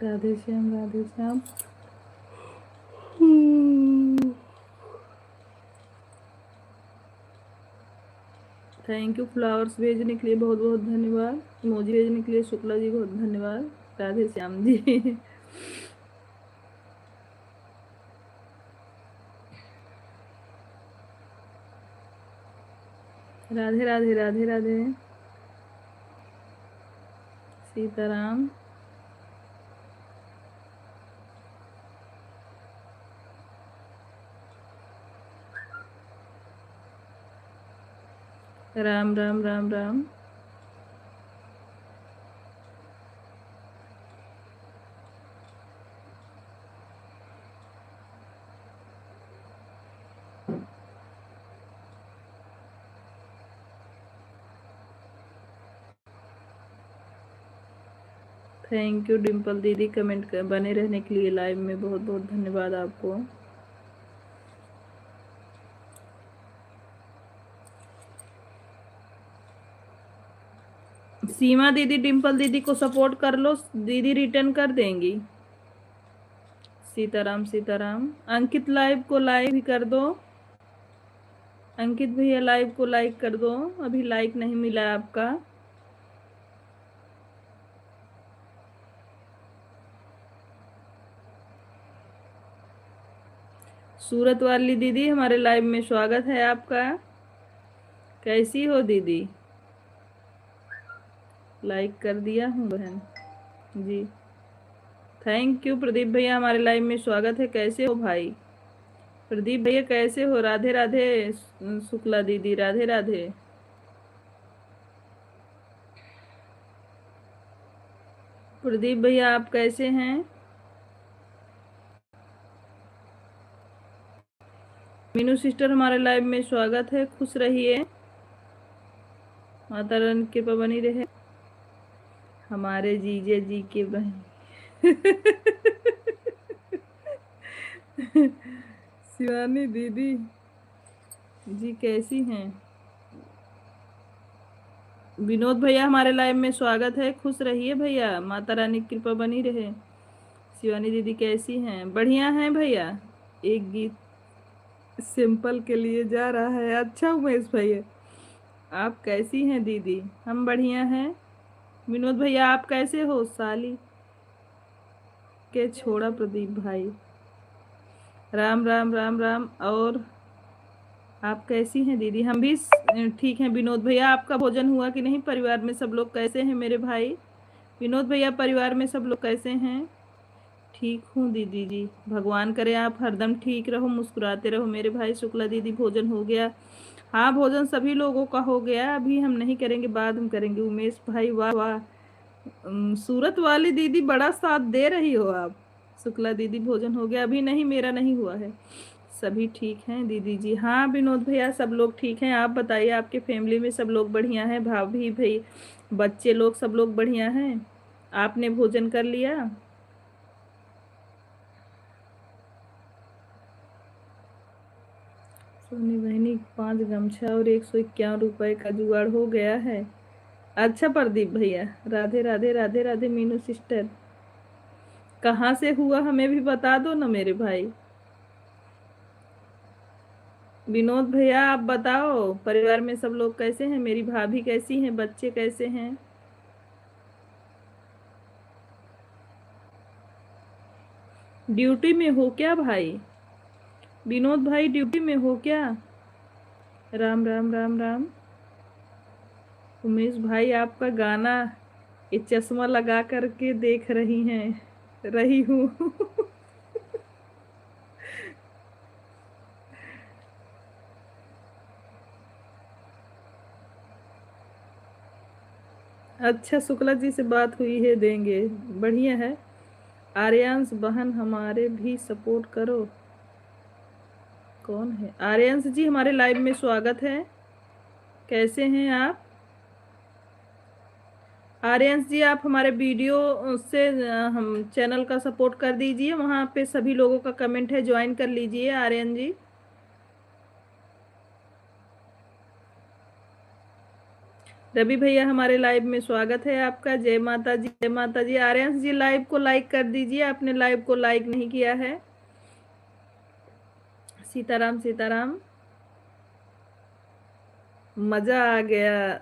Radhe Shyam, Radhe Shyam. Thank you flowers भेजने के लिए, बहुत बहुत धन्यवाद। इमोजी भेजने के लिए शुक्ला जी बहुत धन्यवाद। राधे श्याम जी। राधे राधे राधे राधे। सीताराम। राम राम राम राम। थैंक यू डिम्पल दीदी, कमेंट बने रहने के लिए लाइव में, बहुत बहुत धन्यवाद आपको। सीमा दीदी डिम्पल दीदी को सपोर्ट कर लो, दीदी रिटर्न कर देंगी। सीताराम सीताराम। अंकित लाइव को लाइक भी कर दो। अंकित भैया लाइव को लाइक कर दो, अभी लाइक नहीं मिला आपका। सूरत वाली दीदी हमारे लाइव में स्वागत है आपका। कैसी हो दीदी? लाइक कर दिया हूँ बहन जी। थैंक यू प्रदीप भैया, हमारे लाइव में स्वागत है। कैसे हो भाई? प्रदीप भैया कैसे हो? राधे राधे। शुक्ला दीदी राधे राधे। प्रदीप भैया आप कैसे हैं? मीनू सिस्टर हमारे लाइव में स्वागत है, खुश रहिए, माता रानी की कृपा बनी रहे। हमारे जीजे जी के बहन शिवानी दीदी जी कैसी हैं? विनोद भैया हमारे लाइव में स्वागत है, खुश रहिए भैया, माता रानी की कृपा बनी रहे। शिवानी दीदी कैसी हैं? बढ़िया हैं भैया। एक गीत सिंपल के लिए जा रहा है। अच्छा उमेश भैया आप कैसी हैं दीदी? हम बढ़िया हैं। विनोद भैया आप कैसे हो? साली के छोड़ा प्रदीप भाई। राम राम राम राम। और आप कैसी हैं दीदी? हम भी ठीक हैं। विनोद भैया आपका भोजन हुआ कि नहीं? परिवार में सब लोग कैसे हैं मेरे भाई? विनोद भैया परिवार में सब लोग कैसे हैं? ठीक हूँ दीदी जी, भगवान करे आप हरदम ठीक रहो, मुस्कुराते रहो मेरे भाई। शुक्ला दीदी भोजन हो गया? हाँ भोजन सभी लोगों का हो गया, अभी हम नहीं करेंगे, बाद हम करेंगे। उमेश भाई वाह वाह। सूरत वाली दीदी बड़ा साथ दे रही हो आप। शुक्ला दीदी भोजन हो गया? अभी नहीं, मेरा नहीं हुआ है। सभी ठीक हैं दीदी जी? हाँ विनोद भैया सब लोग ठीक हैं। आप बताइए आपके फैमिली में सब लोग बढ़िया हैं? भाभी भाई बच्चे लोग सब लोग बढ़िया हैं? आपने भोजन कर लिया? सोनी बहनी 5 गमछा और 151 रुपए का जुगाड़ हो गया है। अच्छा प्रदीप भैया राधे राधे राधे राधे। मीनू सिस्टर कहाँ से हुआ हमें भी बता दो ना मेरे भाई। विनोद भैया आप बताओ परिवार में सब लोग कैसे हैं? मेरी भाभी कैसी हैं? बच्चे कैसे हैं? ड्यूटी में हो क्या भाई? विनोद भाई ड्यूटी में हो क्या? राम राम राम राम। उमेश भाई आपका गाना ये चश्मा लगा करके देख रही हैं, रही हूँ। अच्छा शुक्ला जी से बात हुई है, देंगे, बढ़िया है। आर्यांश बहन हमारे भी सपोर्ट करो। कौन है आर्यांश जी? हमारे लाइव में स्वागत है, कैसे हैं आप? आर्यांश जी आप हमारे वीडियो से हम चैनल का सपोर्ट कर दीजिए, वहाँ पे सभी लोगों का कमेंट है, ज्वाइन कर लीजिए आर्यन जी। रवि भैया हमारे लाइव में स्वागत है आपका, जय माता जी जय माता जी। आर्यन जी लाइव को लाइक कर दीजिए, आपने लाइव को लाइक नहीं किया है। सीताराम सीताराम। मजा आ गया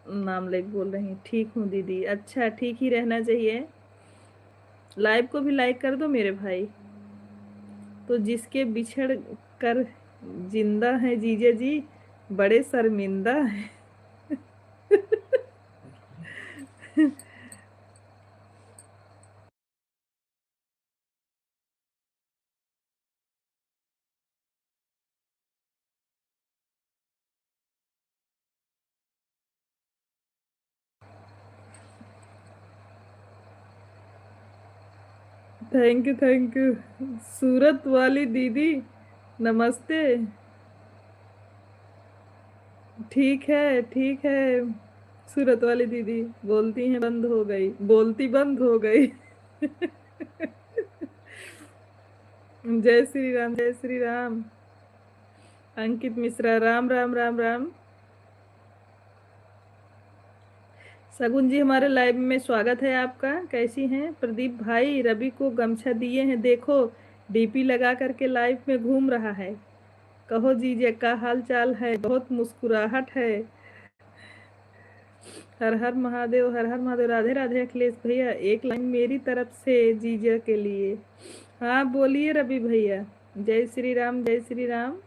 नाम ले बोल रही। ठीक हूँ दीदी। अच्छा ठीक ही रहना चाहिए। लाइव को भी लाइक कर दो मेरे भाई। तो जिसके बिछड़ कर जिंदा है जीजा जी बड़े शर्मिंदा है। Thank you thank you. Surat वाली दीदी नमस्ते। ठीक है ठीक है। सूरत वाली दीदी बोलती हैं बंद हो गई, बोलती बंद हो गई। जय श्री राम जय श्री राम। अंकित मिश्रा राम राम राम राम। सगुन जी हमारे लाइव में स्वागत है आपका, कैसी हैं? प्रदीप भाई रवि को गमछा दिए हैं, देखो डीपी लगा करके लाइव में घूम रहा है। कहो जीजे का हाल चाल है? बहुत मुस्कुराहट है। हर हर महादेव हर हर महादेव। राधे राधे अखिलेश भैया, एक लाइन मेरी तरफ से जीजा के लिए। हाँ बोलिए रवि भैया। जय श्री राम जय श्री राम।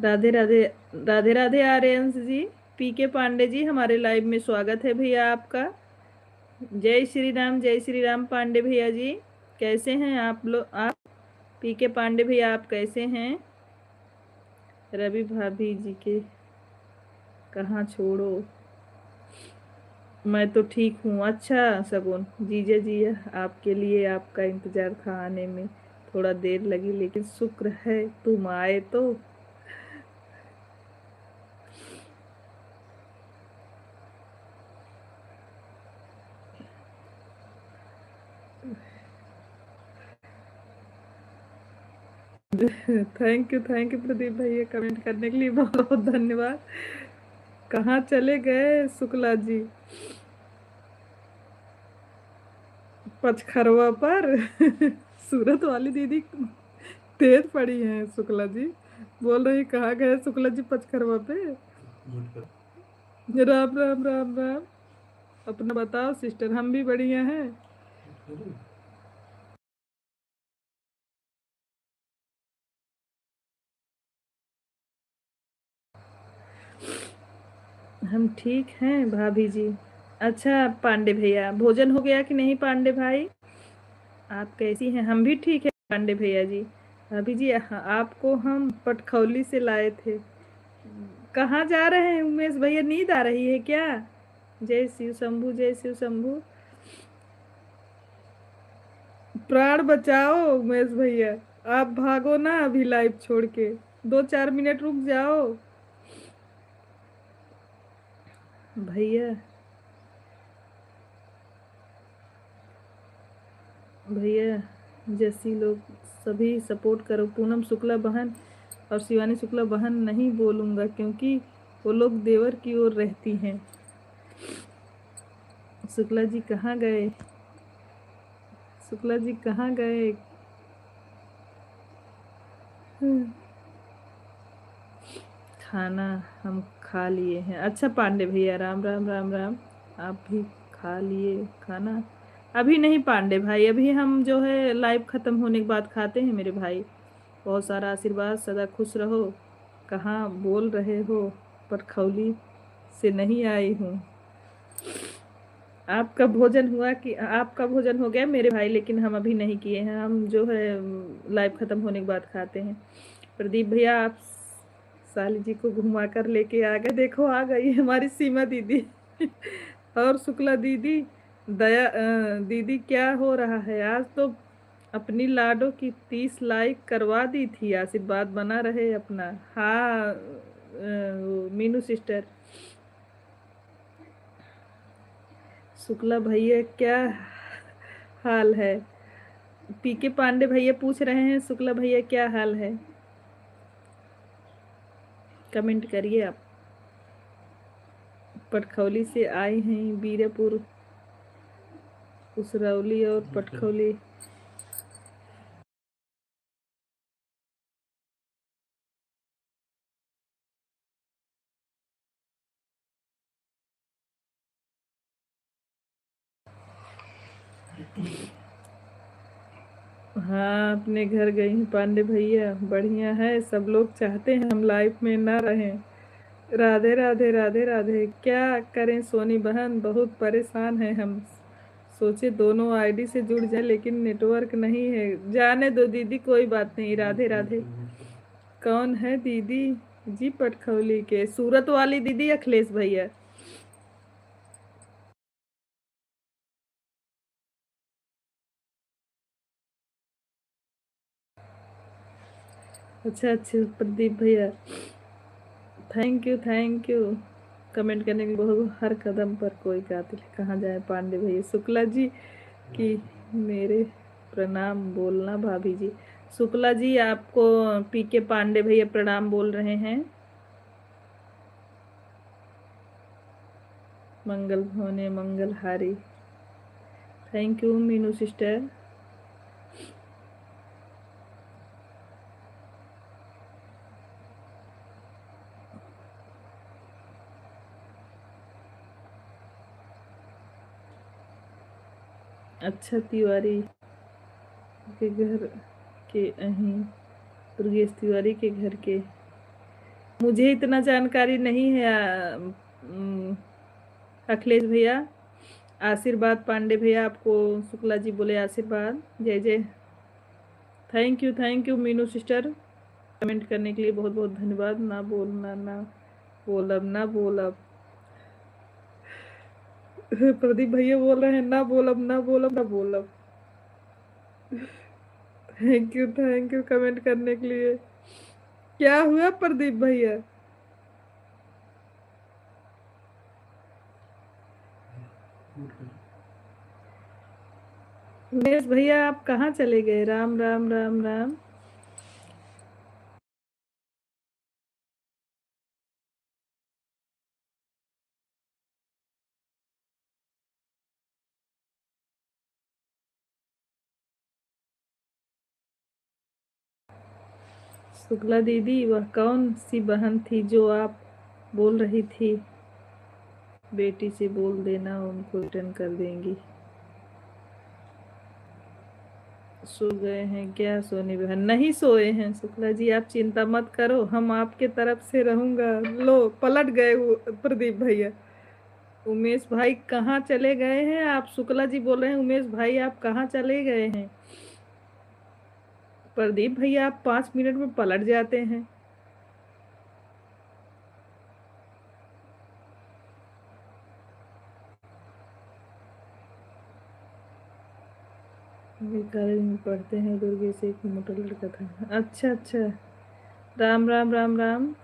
राधे राधे। राधे राधे आर्यंश जी। पीके पांडे जी, हमारे लाइव में स्वागत है भैया आपका। जय श्री राम पांडे भैया जी। कैसे हैं आप लोग? आप पीके पांडे भैया आप कैसे हैं? रवि भाभी जी के कहाँ छोड़ो, मैं तो ठीक हूँ। अच्छा सगुन जीजा जी, आपके लिए आपका इंतजार था आने में, थोड़ा देर लगी लेकिन शुक्र है तुम आए तो। थैंक यू प्रदीप भैया, कमेंट करने के लिए बहुत बहुत धन्यवाद। कहाँ चले गए शुक्ला जी? पचखरवा पर सूरत वाली दीदी तेज पड़ी हैं शुक्ला जी, बोल रही कहाँ गए शुक्ला जी पचखरवा पे। राम राम राम राम। अपना बताओ सिस्टर, हम भी बढ़िया हैं। हम ठीक हैं भाभी जी। अच्छा पांडे भैया, भोजन हो गया कि नहीं पांडे भाई? आप कैसी हैं? हम भी ठीक है पांडे भैया जी। भाभी जी, आपको हम पटखौली से लाए थे। कहाँ जा रहे हैं उमेश भैया, नींद आ रही है क्या? जय शिव शंभू, जय शिव शंभू। प्राण बचाओ उमेश भैया, आप भागो ना अभी लाइव छोड़ के, 2-4 मिनट रुक जाओ भैया। भैया जैसी लोग सभी सपोर्ट करो। पूनम शुक्ला बहन और शिवानी शुक्ला बहन नहीं बोलूँगा क्योंकि वो लोग देवर की ओर रहती हैं। शुक्ला जी कहाँ गए? शुक्ला जी कहाँ गए? खाना हम खा लिए हैं। अच्छा पांडे भैया, राम राम राम राम। आप भी खा लिए खाना? अभी नहीं पांडे भाई, अभी हम जो है लाइव ख़त्म होने के बाद खाते हैं मेरे भाई। बहुत सारा आशीर्वाद, सदा खुश रहो। कहाँ बोल रहे हो? पटखौली से नहीं आई हूँ। आपका भोजन हुआ कि आपका भोजन हो गया मेरे भाई, लेकिन हम अभी नहीं किए हैं। हम जो है लाइव ख़त्म होने के बाद खाते हैं। प्रदीप भैया, आप साली जी को घुमा कर लेके आ गए। देखो आ गई हमारी सीमा दीदी और शुक्ला दीदी। दीदी क्या हो रहा है आज तो? अपनी लाडो की 30 लाइक करवा दी थी, आशीर्वाद बना रहे अपना। हाँ मीनू सिस्टर। शुक्ला भैया क्या हाल है? पीके पांडे भैया पूछ रहे हैं शुक्ला भैया क्या हाल है, कमेंट करिए आप। पटखौली से आए हैं, बीरपुर, उसरौली और पटखौली। हाँ अपने घर गई हैं पांडे भैया, बढ़िया है। सब लोग चाहते हैं हम लाइफ में ना रहें। राधे राधे राधे राधे। क्या करें सोनी बहन, बहुत परेशान हैं हम। सोचे दोनों आईडी से जुड़ जाए लेकिन नेटवर्क नहीं है। जाने दो दीदी, कोई बात नहीं। राधे राधे। कौन है दीदी जी? पटखौली के सूरत वाली दीदी अखिलेश भैया। अच्छा अच्छा प्रदीप भैया, थैंक यू। कमेंट करने के बहुत, हर कदम पर कोई कातिल है। कहाँ जाए पांडे भैया? शुक्ला जी की मेरे प्रणाम बोलना भाभी जी। शुक्ला जी आपको पीके पांडे भैया प्रणाम बोल रहे हैं। मंगल होने मंगलहारी। Thank you Meenu sister. अच्छा तिवारी के घर के अहीं दुर्गेश तिवारी के घर के मुझे इतना जानकारी नहीं है अखिलेश भैया। आशीर्वाद पांडे भैया, आपको शुक्ला जी बोले आशीर्वाद। जय जय। Thank you Meenu sister, comment करने के लिए बहुत बहुत धन्यवाद। ना बोलना, ना बोलब, ना बोलब। प्रदीप भैया बोल रहे हैं ना बोलब, ना बोलब, ना बोलब। थैंक यू कमेंट करने के लिए। क्या हुआ प्रदीप भैया? उमेश भैया आप कहाँ चले गए? राम राम राम राम। शुक्ला दीदी, वह कौन सी बहन थी जो आप बोल रही थी बेटी से बोल देना उनको रिटर्न कर देंगी? सो गए हैं क्या सोनी बहन? नहीं सोए हैं शुक्ला जी, आप चिंता मत करो, हम आपके तरफ से रहूंगा। लो पलट गए प्रदीप भैया। उमेश भाई कहाँ चले गए हैं आप? शुक्ला जी बोल रहे हैं उमेश भाई आप कहाँ चले गए हैं? प्रदीप भैया आप 5 मिनट में पलट जाते हैं। वे कॉलेज में पढ़ते हैं, दुर्गे से एक मोटा लड़का था। अच्छा अच्छा। राम राम राम राम।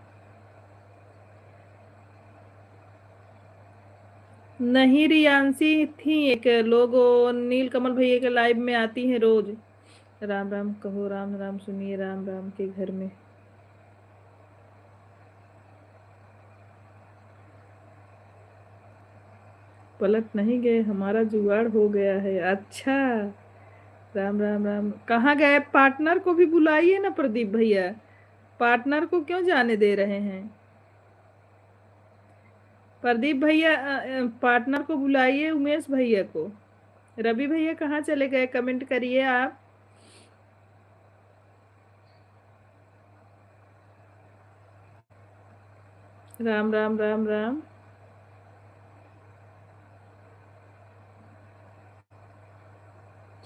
नहीं, रियांशी थी एक लोग, नील कमल भैया के लाइव में आती हैं रोज। राम राम कहो, राम राम सुनिए, राम राम के घर में। पलट नहीं गए, हमारा जुगाड़ हो गया है। अच्छा। राम राम राम। कहाँ गए? पार्टनर को भी बुलाइए ना प्रदीप भैया, पार्टनर को क्यों जाने दे रहे हैं? प्रदीप भैया पार्टनर को बुलाइए, उमेश भैया को। रवि भैया कहाँ चले गए? कमेंट करिए आप। राम राम राम राम।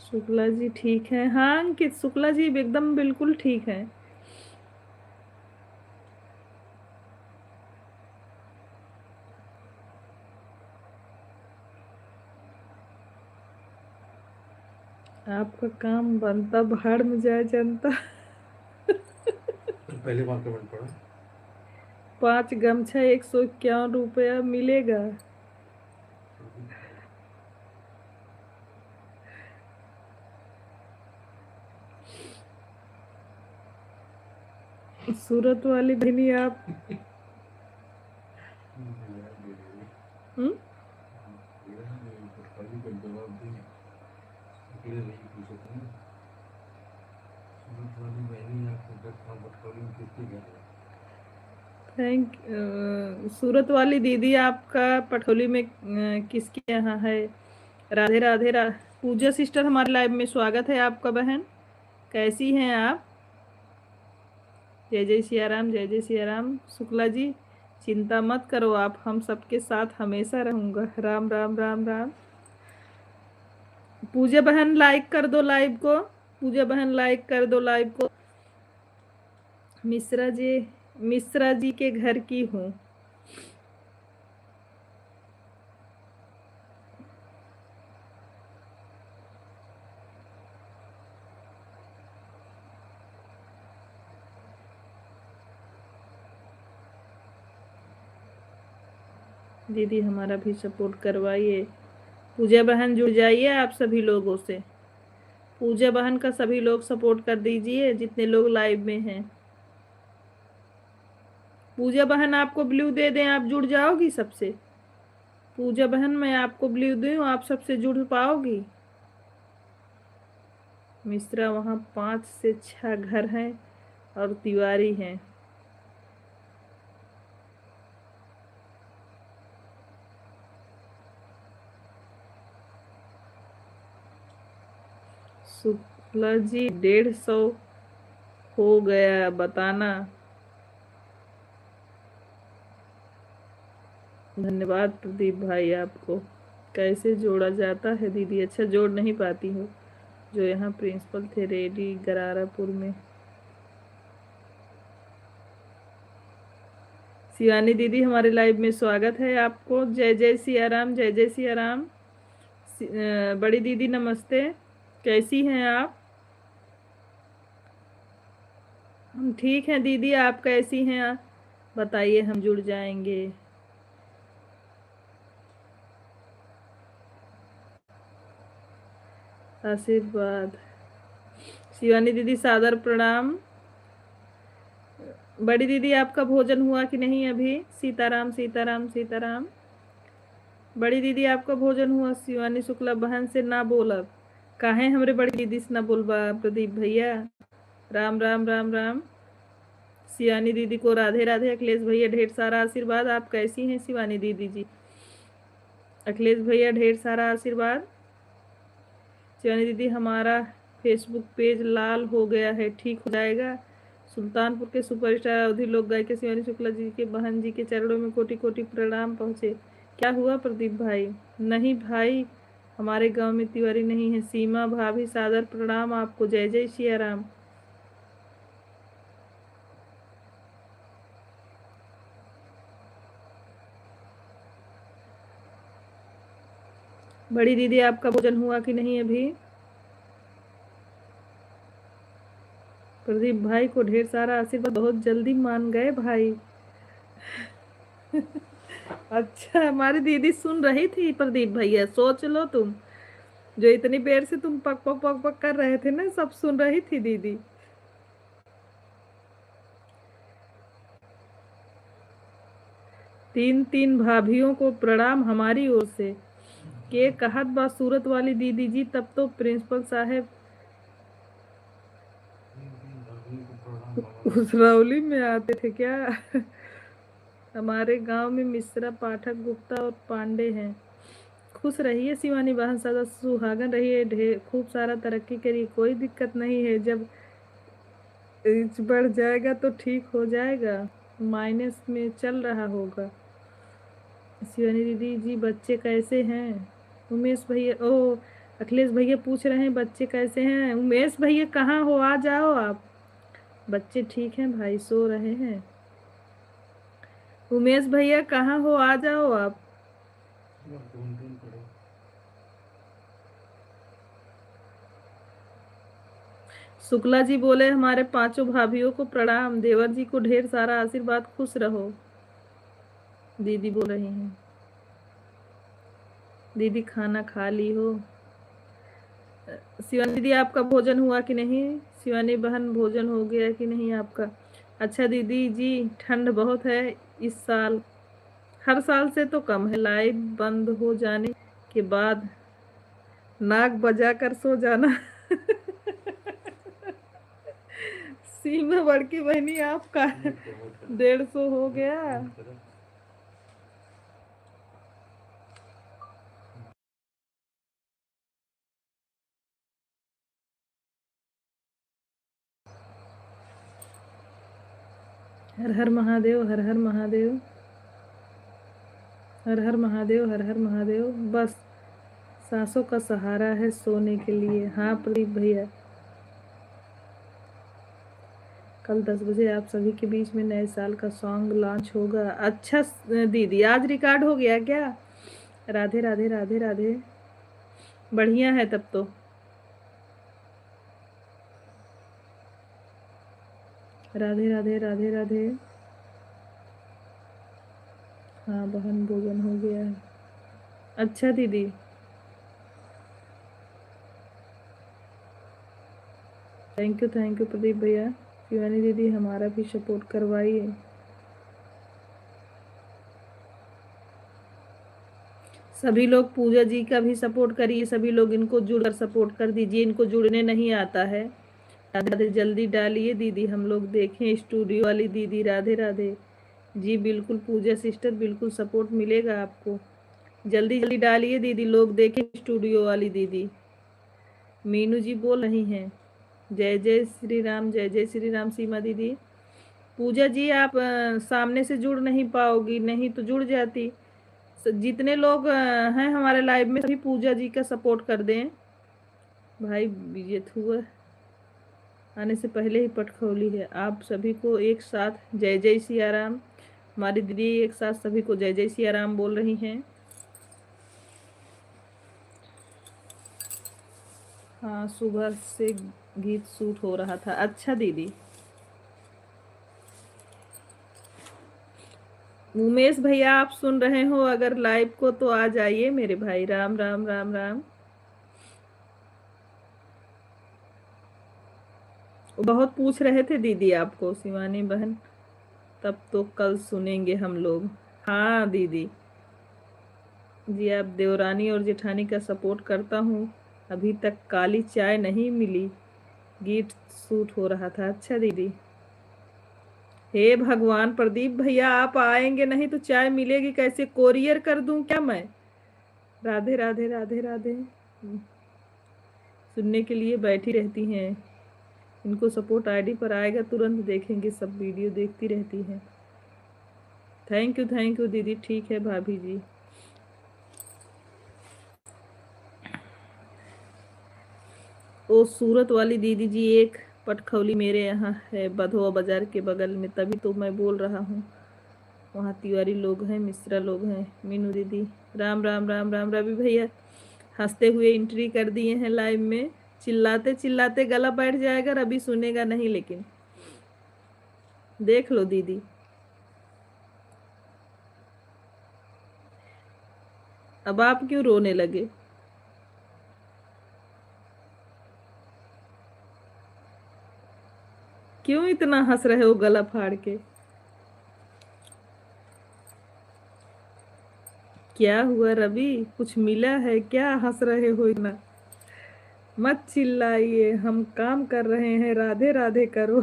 शुक्ला जी ठीक है? हाँ अंकित, शुक्ला जी एकदम बिल्कुल ठीक है। आपका काम बनता, भाड़ में जाए जनता। तो पहले बार कमेंट पढ़ा। 5 गमछा 151 रुपया मिलेगा। सूरत वाली बहनी आप हम्म? सूरत वाली दीदी आपका पटोली में किसके यहाँ है? राधे राधे पूजा सिस्टर हमारे लाइव में स्वागत है आपका बहन। कैसी हैं आप? जय जय सिया राम, जय जय सिया राम। शुक्ला जी चिंता मत करो आप, हम सबके साथ हमेशा रहूंगा। राम राम राम राम। पूजा बहन लाइक कर दो लाइव को, पूजा बहन लाइक कर दो लाइव को। मिश्रा जी के घर की हूँ। दीदी हमारा भी सपोर्ट करवाइए। पूजा बहन जुड़ जाइए आप सभी लोगों से। पूजा बहन का सभी लोग सपोर्ट कर दीजिए जितने लोग लाइव में हैं। पूजा बहन आपको ब्लू दे दें, आप जुड़ जाओगी सबसे? पूजा बहन मैं आपको ब्लू दूं, आप सबसे जुड़ पाओगी? मिश्रा वहाँ 5 से 6 घर हैं और तिवारी हैं। शुक्ला जी 150 हो गया बताना। धन्यवाद प्रदीप भाई आपको। कैसे जोड़ा जाता है दीदी? अच्छा, जोड़ नहीं पाती हो। जो यहाँ प्रिंसिपल थे रेडी गरारापुर में। शिवानी दीदी हमारे लाइव में स्वागत है आपको। जय जय सिया राम, जय जय सिया राम। बड़ी दीदी नमस्ते, कैसी हैं आप? हम ठीक हैं दीदी, आप कैसी हैं? बताइए, हम जुड़ जाएंगे। आशीर्वाद। शिवानी दीदी सादर प्रणाम। बड़ी दीदी आपका भोजन हुआ कि नहीं अभी? सीताराम सीताराम सीताराम। बड़ी दीदी आपका भोजन हुआ? शिवानी शुक्ला बहन से ना बोलब काहे हमरे बड़ी दीदी से ना बोलबा प्रदीप भैया। राम राम राम राम। शिवानी दीदी को राधे राधे। अखिलेश भैया ढेर सारा आशीर्वाद। आप कैसी हैं शिवानी दीदी जी? अखिलेश भैया ढेर सारा आशीर्वाद। शिवानी दीदी हमारा फेसबुक पेज लाल हो गया है, ठीक हो जाएगा? सुल्तानपुर के सुपरस्टार अवधि लोक गायिका के शिवानी शुक्ला जी के बहन जी के चरणों में कोटि कोटि प्रणाम पहुँचे। क्या हुआ प्रदीप भाई? नहीं भाई, हमारे गांव में तिवारी नहीं है। सीमा भाभी सादर प्रणाम आपको। जय जय सिया राम। बड़ी दीदी आपका भोजन हुआ कि नहीं अभी? प्रदीप भाई को ढेर सारा आशीर्वाद। बहुत जल्दी मान गए भाई। अच्छा, हमारी दीदी सुन रही थी प्रदीप भैया, सोच लो तुम। जो इतनी देर से तुम पक पक पक पक कर रहे थे ना, सब सुन रही थी दीदी। तीन तीन भाभियों को प्रणाम हमारी ओर से। के कहत बा सूरत वाली दीदी जी, तब तो प्रिंसिपल साहब उसरौली में आते थे क्या? हमारे गांव में मिश्रा, पाठक, गुप्ता और पांडे हैं। खुश रहिए शिवानी बहन, सदा सुहागन रहिए, ढेर खूब सारा तरक्की करिए। कोई दिक्कत नहीं है, जब एज बढ़ जाएगा तो ठीक हो जाएगा। माइनस में चल रहा होगा। शिवानी दीदी जी बच्चे कैसे हैं? उमेश भैया, ओ अखिलेश भैया पूछ रहे हैं बच्चे कैसे हैं। उमेश भैया कहाँ हो? आ जाओ आप। बच्चे ठीक हैं भाई, सो रहे हैं। उमेश भैया कहाँ हो? आ जाओ आप। शुक्ला जी बोले हमारे पांचों भाभियों को प्रणाम। देवर जी को ढेर सारा आशीर्वाद, खुश रहो। दीदी बोल रही हैं। दीदी खाना खा ली हो? शिवानी दीदी आपका भोजन हुआ कि नहीं? शिवानी बहन भोजन हो गया कि नहीं आपका? अच्छा दीदी जी, ठंड बहुत है इस साल, हर साल से तो कम है। लाइट बंद हो जाने के बाद नाक बजा कर सो जाना। सीमा बड़की बहनी आपका 150 हो गया। हर हर महादेव, हर हर महादेव, हर हर महादेव, हर हर महादेव। बस सांसों का सहारा है सोने के लिए। हाँ प्रदीप भैया, कल 10 बजे आप सभी के बीच में नए साल का सॉन्ग लॉन्च होगा। अच्छा दीदी, आज रिकॉर्ड हो गया क्या? राधे राधे राधे राधे। बढ़िया है तब तो। राधे राधे राधे राधे। हाँ बहन, भोजन हो गया है। अच्छा दीदी, थैंक यू प्रदीप भैया। शिवानी दीदी हमारा भी सपोर्ट करवाइए। सभी लोग पूजा जी का भी सपोर्ट करिए। सभी लोग इनको जुड़कर सपोर्ट कर दीजिए। इनको जुड़ने नहीं आता है। राधे राधे जल्दी डालिए दीदी, हम लोग देखें। स्टूडियो वाली दीदी राधे राधे। जी बिल्कुल पूजा सिस्टर, बिल्कुल सपोर्ट मिलेगा आपको। जल्दी जल्दी डालिए दीदी, लोग देखें स्टूडियो वाली दीदी। मीनू जी बोल रही हैं जय जय श्री राम, जय जय श्री राम। सीमा दीदी, पूजा जी आप सामने से जुड़ नहीं पाओगी, नहीं तो जुड़ जाती। जितने लोग हैं हमारे लाइव में सभी पूजा जी का सपोर्ट कर दें। भाई ये हुआ आने से पहले ही पट खोली है। आप सभी को एक साथ जय जय सिया राम। हमारी दीदी एक साथ सभी को जय जय सिया राम बोल रही हैं। हाँ, सुबह से गीत शूट हो रहा था। अच्छा दीदी। उमेश भैया आप सुन रहे हो अगर लाइव को तो आ जाइए मेरे भाई। राम राम राम राम। बहुत पूछ रहे थे दीदी आपको शिवानी बहन, तब तो कल सुनेंगे हम लोग। हाँ दीदी जी, आप देवरानी और जेठानी का सपोर्ट करता हूँ। अभी तक काली चाय नहीं मिली, गीत शूट हो रहा था। अच्छा दीदी। हे भगवान, प्रदीप भैया आप आएंगे नहीं तो चाय मिलेगी कैसे? कोरियर कर दूं क्या मैं? राधे राधे राधे राधे। सुनने के लिए बैठी रहती हैं। इनको सपोर्ट आईडी पर आएगा तुरंत देखेंगे, सब वीडियो देखती रहती हैं। थैंक यू दीदी। ठीक है भाभी जी। ओ सूरत वाली दीदी जी, एक पटखौली मेरे यहाँ है बधवा बाजार के बगल में, तभी तो मैं बोल रहा हूँ। वहाँ तिवारी लोग हैं, मिश्रा लोग हैं। मीनू दीदी राम राम राम राम। रवि भैया हंसते हुए एंट्री कर दिए हैं लाइव में। चिल्लाते चिल्लाते गला बैठ जाएगा, रवि सुनेगा नहीं, लेकिन देख लो दीदी। अब आप क्यों रोने लगे? क्यों इतना हंस रहे हो गला फाड़ के? क्या हुआ रवि, कुछ मिला है क्या? हंस रहे हो इतना? मत चिल्लाइए, हम काम कर रहे हैं। राधे राधे करो।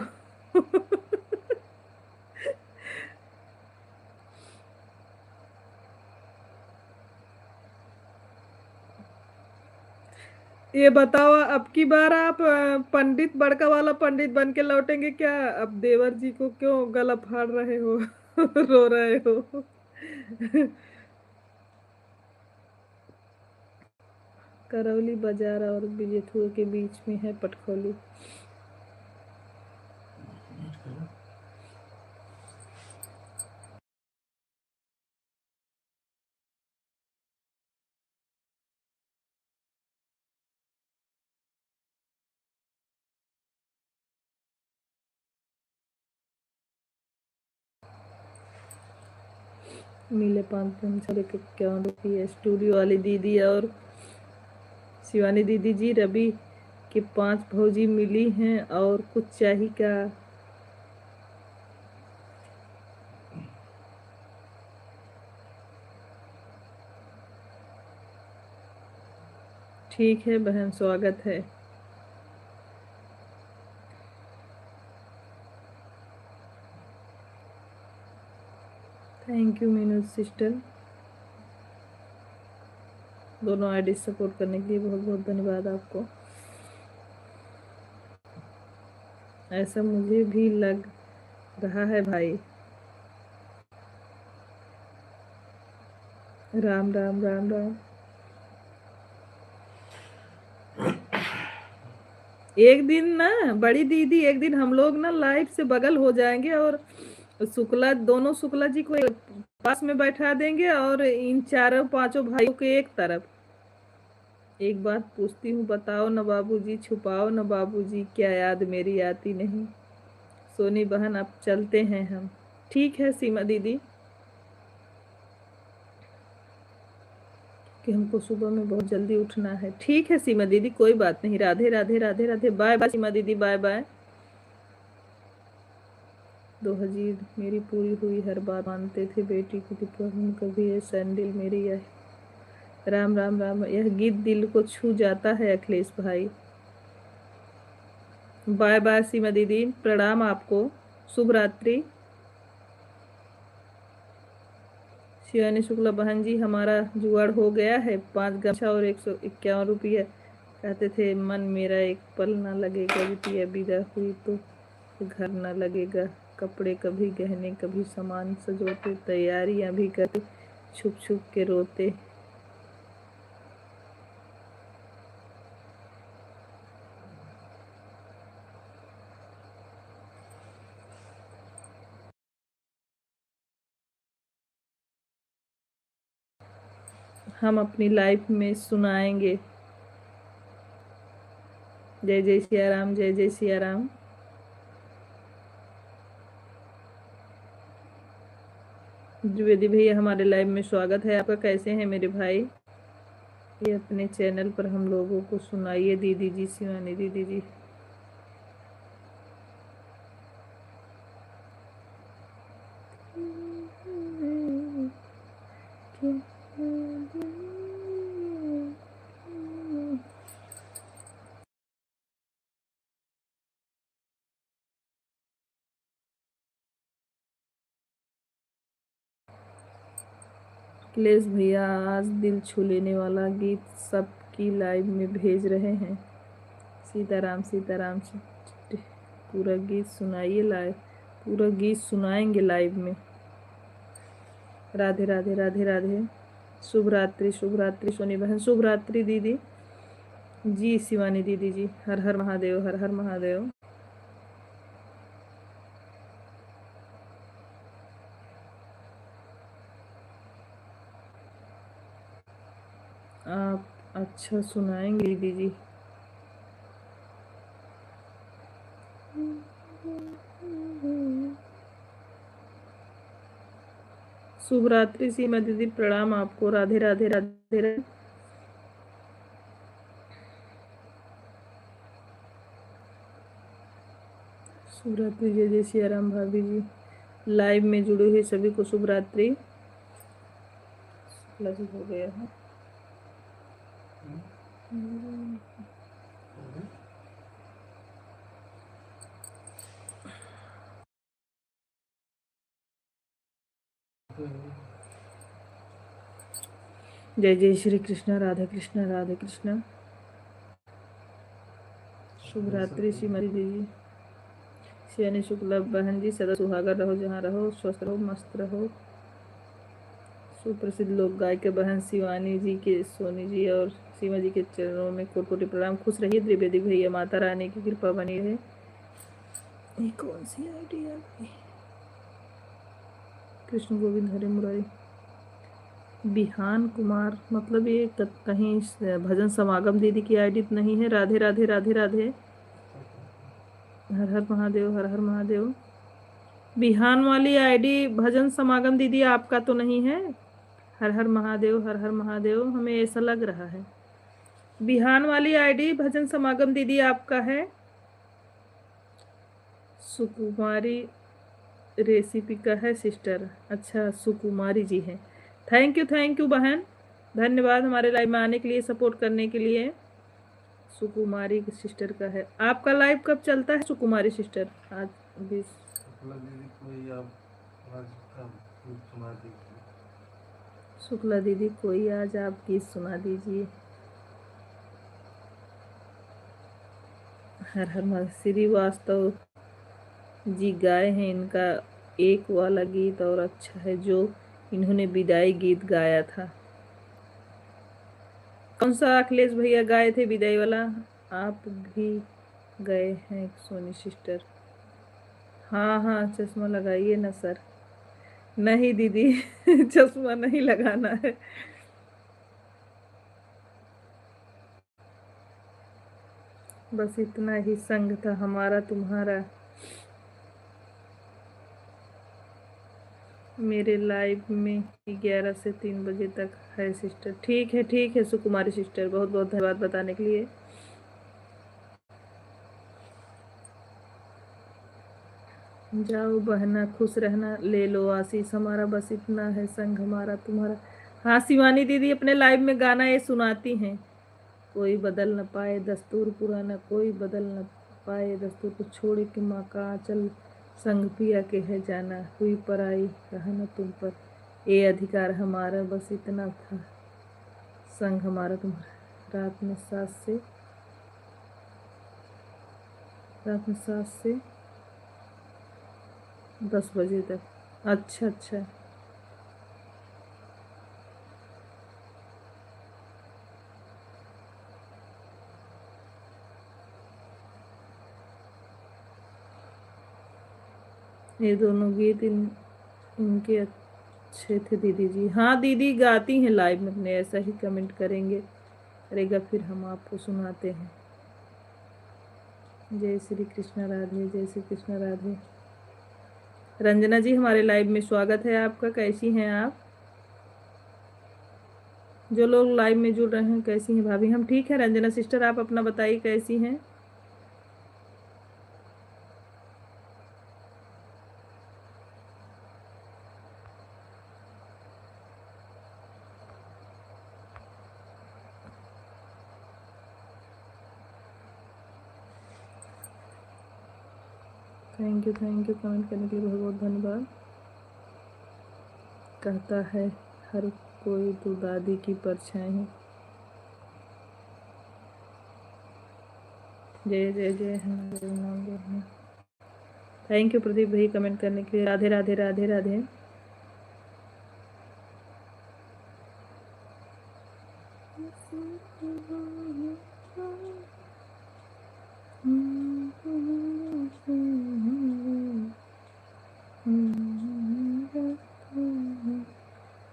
ये बताओ, अब की बार आप पंडित, बड़का वाला पंडित बन के लौटेंगे क्या? अब देवर जी को क्यों गला फाड़ रहे हो? रो रहे हो? करौली बाजार और बिजेथुआ के बीच में है पटखोली। मिले 551 रुपये। स्टूडियो वाली दीदी और शिवानी दीदी जी, रवि के 5 भौजी मिली हैं और कुछ चाहिए क्या? ठीक है बहन, स्वागत है। Thank you Meenu sister. दोनों आईडी सपोर्ट करने के लिए बहुत बहुत धन्यवाद आपको। ऐसा मुझे भी लग रहा है भाई। राम राम राम राम। एक दिन ना बड़ी दीदी, एक दिन हम लोग ना लाइव से बगल हो जाएंगे और शुक्ला, दोनों शुक्ला जी को पास में बैठा देंगे और इन चारों पांचों भाइयों के एक तरफ। एक बात पूछती हूँ, बताओ न बाबूजी, छुपाओ न बाबूजी, क्या याद मेरी आती नहीं? सोनी बहन अब चलते हैं हम। ठीक है सीमा दीदी, कि हमको सुबह में बहुत जल्दी उठना है। ठीक है सीमा दीदी, कोई बात नहीं। राधे राधे राधे राधे। बाय बाय सीमा दीदी, बाय बाय। 2000 मेरी पूरी हुई, हर बार मानते थे बेटी को कि प्रभु कभी ये सैंडल मेरी है। राम राम राम। यह गीत दिल को छू जाता है अखिलेश भाई। बाय बाय सीमा दीदी, प्रणाम आपको। शुभ रात्रि। शिवानी शुक्ला बहन जी, हमारा जुगाड़ हो गया है। 5 गमछा और 151 रुपये। कहते थे मन मेरा एक पल ना लगेगा, बिटिया विदा हुई तो घर न लगेगा। कपड़े कभी गहने कभी सामान सजोते, तैयारियां भी करते, छुप छुप के रोते। हम अपनी लाइफ में सुनाएंगे। जय जय सिया राम, जय जय सिया राम। द्विवेदी भैया हमारे लाइव में स्वागत है आपका। कैसे हैं मेरे भाई? ये अपने चैनल पर हम लोगों को सुनाइए। दीदी जी, शिवानी दीदी जी। अखिलेश भैया आज दिल छू लेने वाला गीत सबकी लाइव में भेज रहे हैं। सीताराम सीताराम पूरा गीत सुनाइए लाइव। पूरा गीत सुनाएंगे लाइव में। राधे राधे राधे राधे। शुभ रात्रि सोनी बहन। शुभ रात्रि दीदी जी। शिवानी दीदी जी, हर हर महादेव, हर हर महादेव। आप अच्छा सुनाएंगे दीदी जी। शुभ रात्रि सीमा दीदी, प्रणाम आपको। राधे राधे राधे राधे। शुभ रात्रि जय जय सिया राम भाभी जी। लाइव में जुड़े हुए सभी को शुभ रात्रि। हो गया है। जय जय श्री कृष्ण, राधे कृष्ण राधे कृष्ण। शुभ रात्रि श्रीमती जी। शिवानी शुक्ला बहन जी, सदा सुहागर रहो, जहाँ रहो स्वस्थ रहो, मस्त रहो। सुप्रसिद्ध लोक गायिका बहन शिवानी जी के, सोनी जी और सीमा जी के चरणों में कोटि कोटि प्रणाम। खुश रहिए द्विवेदी भैया, माता रानी की कृपा बनी रहे। ये कौन सी आईडी आ गई? कृष्ण गोविंद हरे मुरारी। बिहान कुमार मतलब ये कहीं भजन समागम दीदी की आईडी नहीं है। राधे राधे राधे राधे। हर हर महादेव, हर हर महादेव। बिहान वाली आईडी भजन समागम दीदी आपका तो नहीं है? हर हर महादेव, हर हर महादेव। हमें ऐसा लग रहा है बिहान वाली आईडी भजन समागम दीदी आपका है। सुकुमारी रेसिपी का है सिस्टर। अच्छा, सुकुमारी जी हैं। थैंक यू बहन, धन्यवाद हमारे लाइव में आने के लिए, सपोर्ट करने के लिए। सुकुमारी सिस्टर का है। आपका लाइव कब चलता है सुकुमारी सिस्टर? आज भी शुक्ला दीदी कोई आज आप गीत सुना दीजिए। हर हर श्रीवास्तव जी गाए हैं। इनका एक वाला गीत और अच्छा है जो इन्होंने विदाई गीत गाया था। कौन सा अखिलेश भैया गाए थे विदाई वाला? आप भी गए हैं सोनी सिस्टर? हाँ हाँ, चश्मा लगाइए ना सर। नहीं दीदी चश्मा नहीं लगाना है। बस इतना ही संग था हमारा तुम्हारा। मेरे लाइव में 11 से 3 बजे तक है सिस्टर। ठीक है सुकुमारी सिस्टर, बहुत बहुत धन्यवाद बताने के लिए। जाओ बहना, खुश रहना, ले लो आशीष हमारा, बस इतना है संग हमारा तुम्हारा। हाँ शिवानी दीदी अपने लाइव में गाना ये सुनाती हैं। कोई बदल न पाए दस्तूर पुराना, कोई बदल न पाए दस्तूर को छोड़ के माँ का आंचल, संग पिया के है जाना, हुई पराई कहा न तुम पर, ये अधिकार हमारा, बस इतना था संग हमारा तुम्हारा। रात में 7 से 10 बजे तक। अच्छा। ये दोनों गीत इनके अच्छे थे दीदी जी। हाँ दीदी गाती हैं लाइव में अपने, ऐसा ही कमेंट करेंगे रहेगा, फिर हम आपको सुनाते हैं। जय श्री कृष्ण राधे, जय श्री कृष्ण राधे। रंजना जी हमारे लाइव में स्वागत है आपका, कैसी हैं आप? जो लोग लाइव में जुड़ रहे हैं, कैसी हैं भाभी? हम ठीक है रंजना सिस्टर, आप अपना बताइए कैसी हैं? थैंक यू कमेंट करने के लिए बहुत बहुत धन्यवाद। कहता है हर कोई तो दादी की परछाई। जय जय जय हमारे नाम जय। थैंक यू प्रदीप भाई कमेंट करने के लिए। राधे राधे राधे राधे।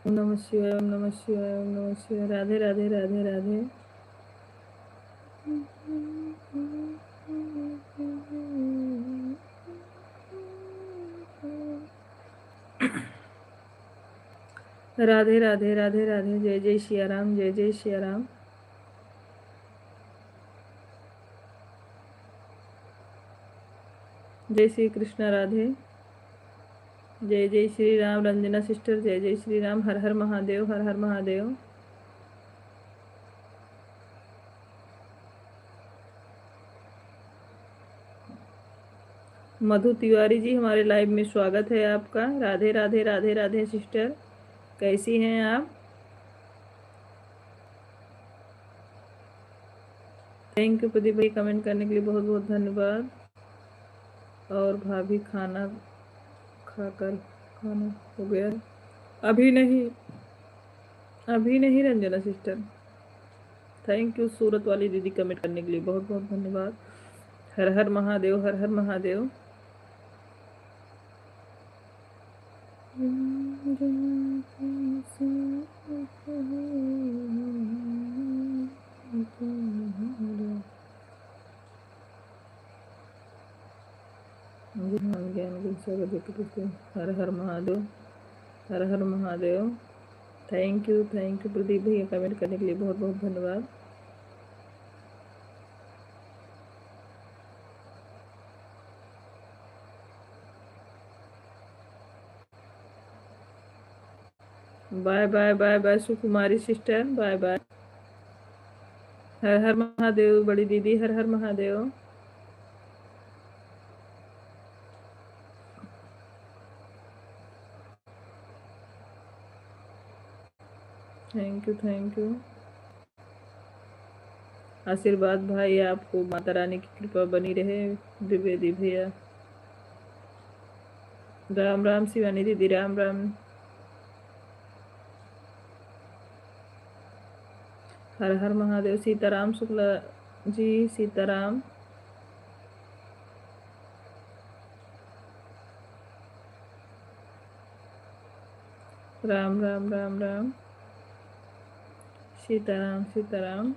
ओम नमः शिवाय, ओम नमः शिवाय, ओम नमः शिवाय। राधे राधे राधे राधे। राधे राधे राधे राधे। जय जय सिया राम, जय जय सिया राम। जय श्री कृष्ण राधे। जय जय श्री राम। रंजना सिस्टर जय जय श्री राम। हर हर महादेव, हर हर महादेव। मधु तिवारी जी हमारे लाइव में स्वागत है आपका। राधे राधे राधे राधे सिस्टर, कैसी हैं आप? थैंक यू प्रदीप भाई कमेंट करने के लिए बहुत बहुत धन्यवाद। और भाभी खाना खाकर, खाना हो गया? अभी नहीं, अभी नहीं Ranjana sister. Thank you Surat वाली दीदी कमेंट करने के लिए बहुत बहुत धन्यवाद। हर हर महादेव, हर हर महादेव। हर हर महादेव, हर हर महादेव। थैंक यू प्रदीप भैया कमेंट करने के लिए बहुत बहुत धन्यवाद। Bye bye bye bye Sukumari sister, bye bye. हर हर महादेव बड़ी दीदी, हर हर महादेव। Thank you. आशीर्वाद भाई, आपको माता रानी की कृपा बनी रहे। द्विवेदी भैया राम राम। शिवानी दीदी राम राम। हर हर महादेव। सीताराम शुक्ला जी सीताराम। राम राम राम राम। सीताराम सीताराम।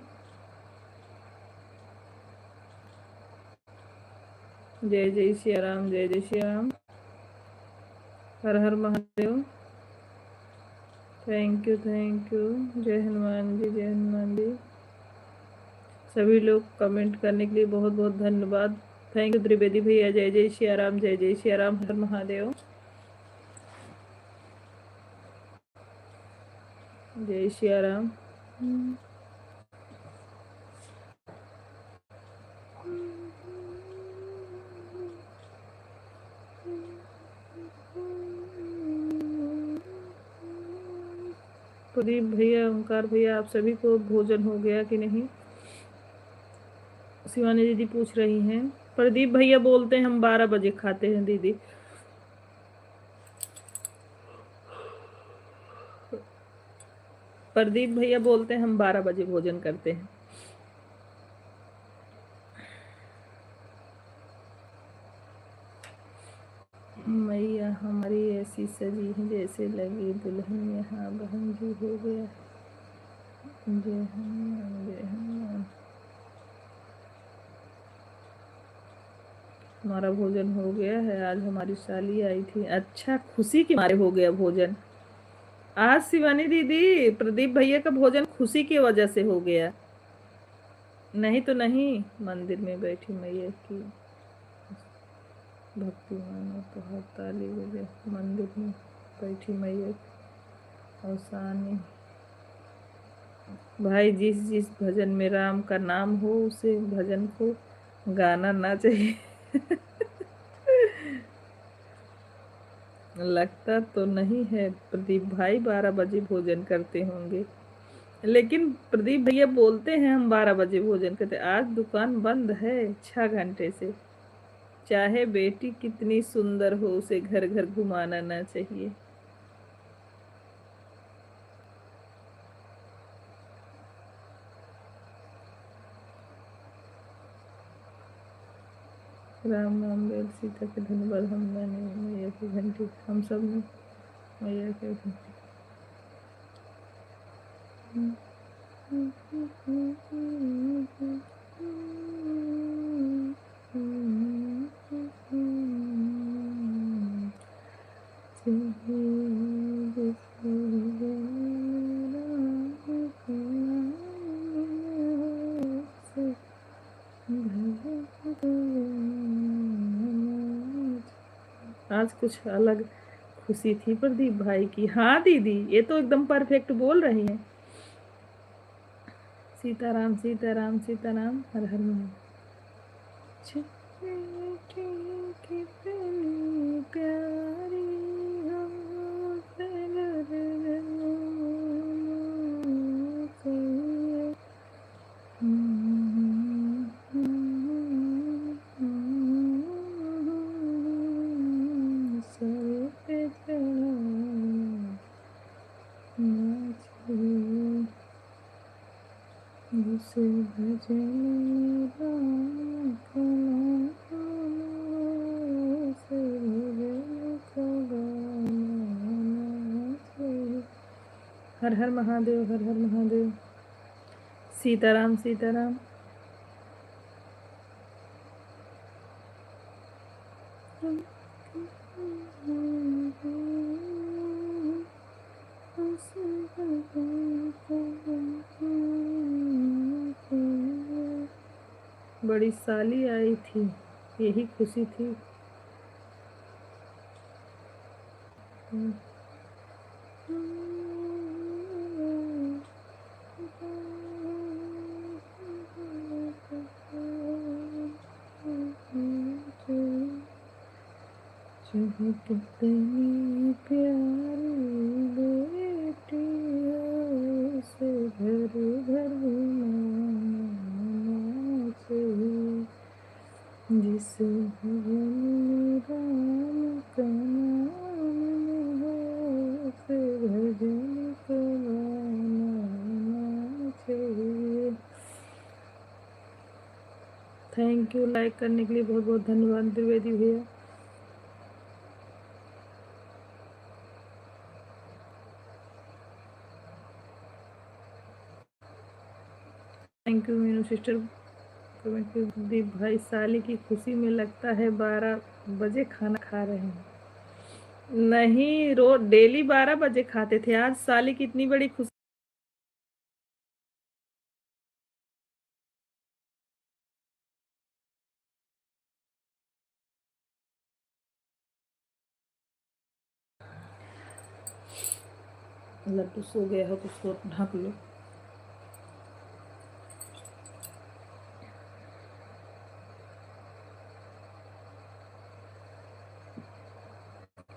जय जय सिया राम, जय जय सिया राम। हर हर महादेव। थैंक यू जय हनुमान जी, जय हनुमान जी। सभी लोग कमेंट करने के लिए बहुत बहुत धन्यवाद। थैंक यू त्रिवेदी भैया। जय जय सिया राम, जय जय सिया राम। हर महादेव। जय सिया राम। प्रदीप भैया, ओंकार भैया, आप सभी को भोजन हो गया कि नहीं? शिवानी दीदी पूछ रही हैं। प्रदीप भैया बोलते हैं हम 12 बजे खाते हैं दीदी। प्रदीप भैया बोलते हैं हम 12 बजे भोजन करते हैं। मैया हमारी ऐसी सजी है जैसे लगी दुल्हन, यहाँ बहन जी हो गया। जय हनुमान जय हनुमान। हमारा भोजन हो गया है। आज हमारी साली आई थी। अच्छा, खुशी के मारे हो गया भोजन आज। शिवानी दीदी, प्रदीप भैया का भोजन खुशी की वजह से हो गया, नहीं तो नहीं। मंदिर में बैठी मैया की भक्ति मानो तो हर ताली बजे। मंदिर में बैठी मैया और सानी भाई, जिस जिस भजन में राम का नाम हो उसे भजन को गाना ना चाहिए। लगता तो नहीं है प्रदीप भाई 12 बजे भोजन करते होंगे, लेकिन प्रदीप भैया बोलते हैं हम 12 बजे भोजन करते। आज दुकान बंद है 6 घंटे से। चाहे बेटी कितनी सुंदर हो, उसे घर घर घुमाना ना चाहिए। राम नाम बेल सीता के धन्यवाद। हमने मैया की घंटी, हम सब ने मैया के घंटी। आज कुछ अलग खुशी थी प्रदीप भाई की। हाँ दीदी, ये तो एकदम परफेक्ट बोल रही हैं। सीताराम सीताराम सीताराम, हर हर महादेव। कितनी प्यारी हो सर पे चढ़ा जिसे भजन राम का नाम, से भजन का गाना चाहिए। हर हर महादेव, हर हर महादेव। सीताराम सीताराम। बड़ी साली आई थी, यही खुशी थी। कितनी प्यारी बेटी है, से घर घर घुमाना चाहिए। जिस भवन में राम का नाम हो, से भजन को गाना चाहिए। थैंक यू, लाइक करने के लिए बहुत बहुत धन्यवाद द्विवेदी भैया। Thank you Meenu sister. Deep भाई, साली की खुशी में लगता है 12 बजे खाना खा रहे हैं। नहीं, रोज डेली 12 बजे खाते थे, आज साली की इतनी बड़ी खुशी। लड्डू सो गया हो तो उसको ढक लो।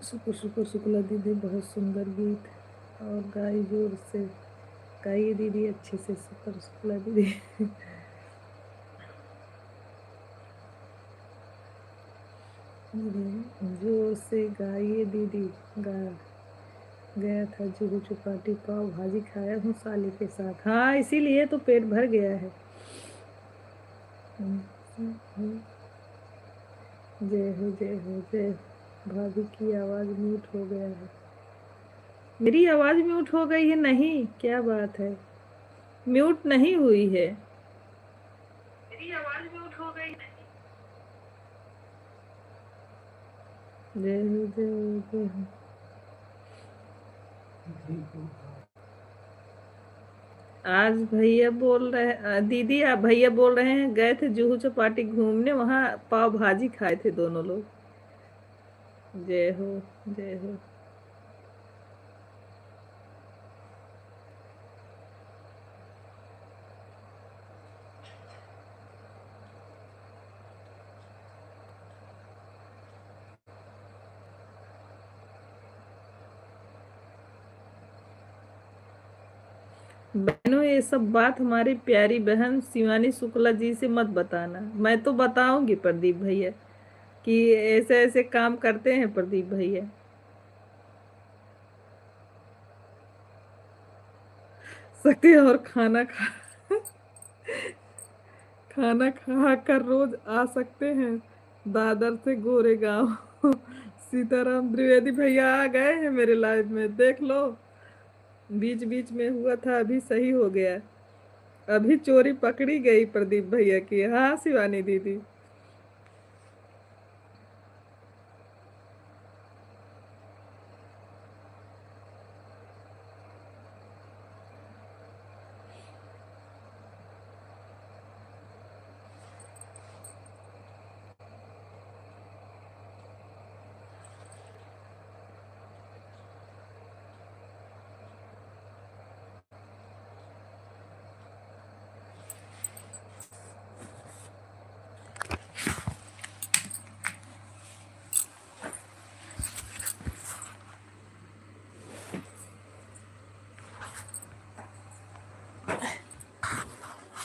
शुक्र शुक्र शुक्ला दीदी, बहुत सुंदर गीत और गाई जोर से। गाइए दीदी अच्छे से। शुक्र शुक्ला दीदी। जोर से गाइए दीदी। गा गया था जुहू चौपाटी, पाव भाजी खाया हूँ साली के साथ। हाँ, इसीलिए तो पेट भर गया है। जय हो जय हो जय। भाभी की आवाज म्यूट हो गया है। मेरी आवाज म्यूट हो गई है? नहीं, क्या बात है, म्यूट नहीं हुई है। मेरी आवाज म्यूट हो गई नहीं। जय हो जय हो जय हो। आज भैया बोल रहे, दीदी आप भैया बोल रहे हैं गए थे जुहू चौपाटी घूमने, वहां पाव भाजी खाए थे दोनों लोग। जय हो जय हो। बहनों ये सब बात हमारी प्यारी बहन शिवानी शुक्ला जी से मत बताना। मैं तो बताऊंगी प्रदीप भैया कि ऐसे ऐसे काम करते हैं प्रदीप भैया। सकते हैं और खाना खा कर रोज आ सकते हैं दादर से गोरेगांव। सीताराम द्विवेदी भैया आ गए हैं मेरे लाइव में, देख लो। बीच बीच में हुआ था, अभी सही हो गया। अभी चोरी पकड़ी गई प्रदीप भैया की। हाँ शिवानी दीदी।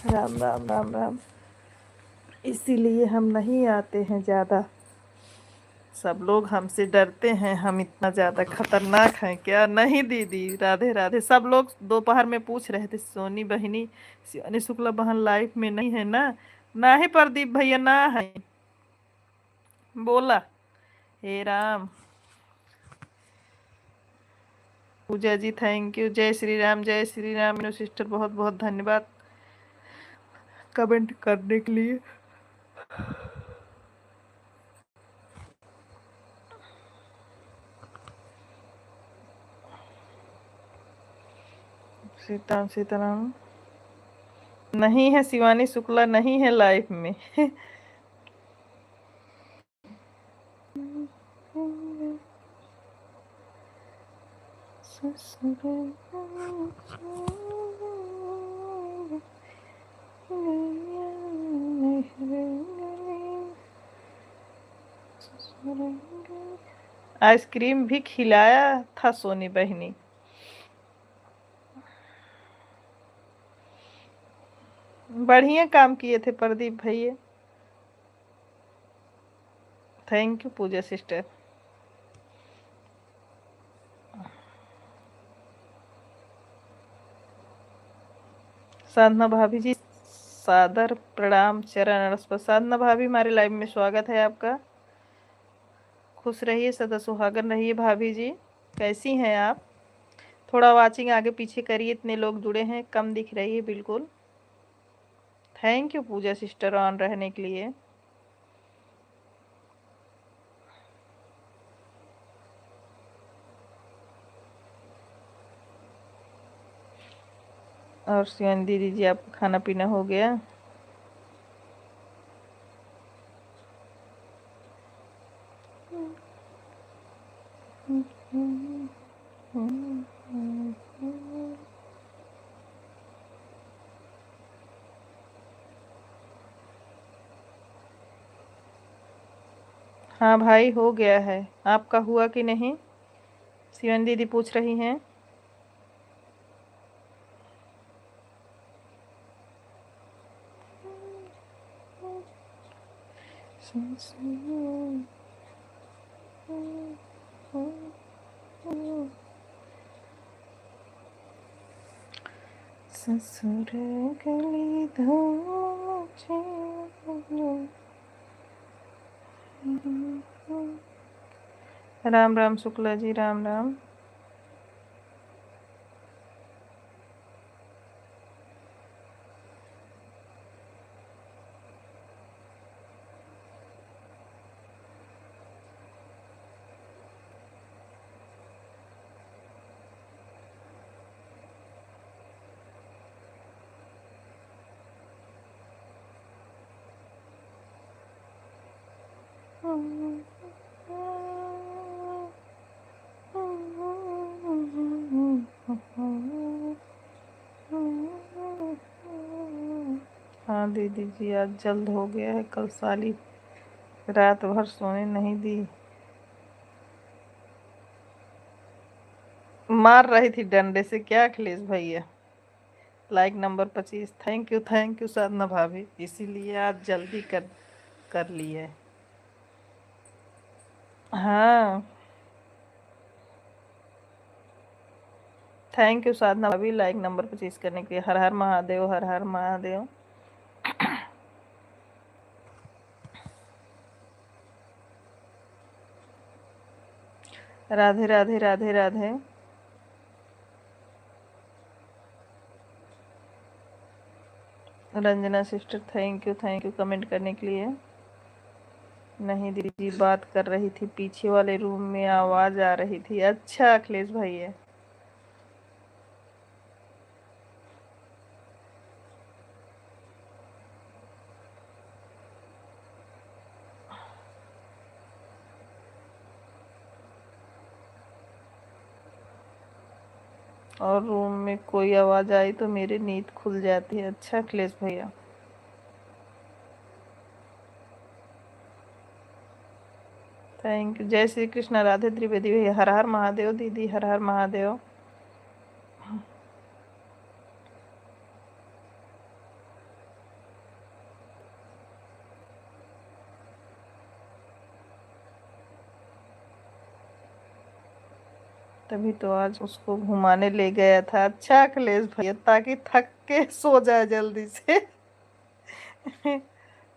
राम राम राम राम। इसीलिए हम नहीं आते हैं ज़्यादा। सब लोग हमसे डरते हैं, हम इतना ज़्यादा खतरनाक हैं क्या? नहीं दीदी, राधे राधे। सब लोग दोपहर में पूछ रहे थे सोनी बहिनी शिवानी शुक्ला बहन लाइफ में नहीं है ना? ना ही प्रदीप भैया ना है, बोला। हे राम। पूजा जी थैंक यू। जय श्री राम जय श्री राम। मेरे सिस्टर बहुत बहुत धन्यवाद कमेंट करने के लिए। सीताराम सीताराम। नहीं है शिवानी शुक्ला, नहीं है लाइफ में। आइसक्रीम भी खिलाया था सोनी बहनी। बढ़िया काम किए थे प्रदीप भैया। Thank you Pooja sister. Sadhana भाभी जी सादर प्रणाम चरण अरस पर। साधना भाभी हमारे लाइव में स्वागत है आपका। खुश रहिए, सदा सुहागन रहिए भाभी जी। कैसी हैं आप? थोड़ा वाचिंग आगे पीछे करिए, इतने लोग जुड़े हैं, कम दिख रही है बिल्कुल। Thank you Pooja sister on रहने के लिए। और शिवानी दीदी जी आपका खाना पीना हो गया? हाँ भाई हो गया है। आपका हुआ कि नहीं? शिवानी दीदी पूछ रही हैं। ससुर गली धोचे राम राम शुक्ला जी, राम राम। हाँ दीदी जी, आज जल्द हो गया है। कल साली रात भर सोने नहीं दी, मार रही थी डंडे से। क्या अखिलेश भैया, लाइक नंबर 25। थैंक यू साधना भाभी, इसीलिए आज जल्दी कर ली है। हाँ, थैंक यू साधना भाभी, लाइक नंबर 25 करने के लिए। हर हर महादेव, हर हर Mahadev. Radhe Radhe Radhe Radhe. Ranjana sister, thank you comment करने के लिए। नहीं दीदी, बात कर रही थी, पीछे वाले रूम में आवाज आ रही थी। अच्छा अखिलेश भैया, और रूम में कोई आवाज आई तो मेरी नींद खुल जाती है। अच्छा अखिलेश भैया, थैंक यू। जय श्री कृष्ण, राधे त्रिवेदी भैया, हर हर महादेव। दीदी हर हर महादेव। तभी तो आज उसको घुमाने ले गया था। अच्छा अखिलेश भैया, ताकि थक के सो जाए जल्दी से।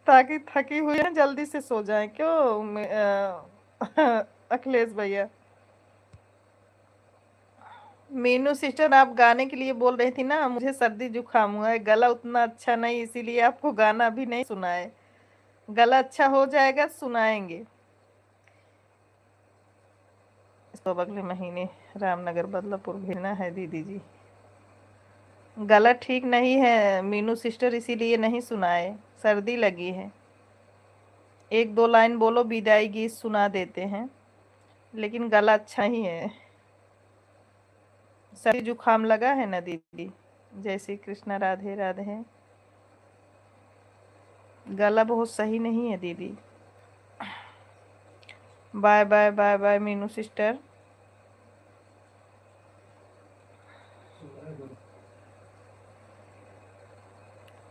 ताकि थकी हुई है जल्दी से सो जाए। क्यों अखिलेश भैया। मीनू सिस्टर, आप गाने के लिए बोल रही थी ना, मुझे सर्दी जुकाम हुआ है, गला उतना अच्छा नहीं, इसीलिए आपको गाना भी नहीं सुनाए। गला अच्छा हो जाएगा सुनाएंगे। इसको अब अगले महीने रामनगर बदलापुर भेजना है दीदी जी। गला ठीक नहीं है मीनू सिस्टर, इसीलिए नहीं सुनाए, सर्दी लगी है। एक दो लाइन बोलो, विदाई गीत सुना देते हैं, लेकिन गला अच्छा ही है। सर्दी जुकाम लगा है ना दीदी। जय श्री कृष्ण, राधे राधे। गला बहुत सही नहीं है दीदी। Bye bye bye bye Meenu sister.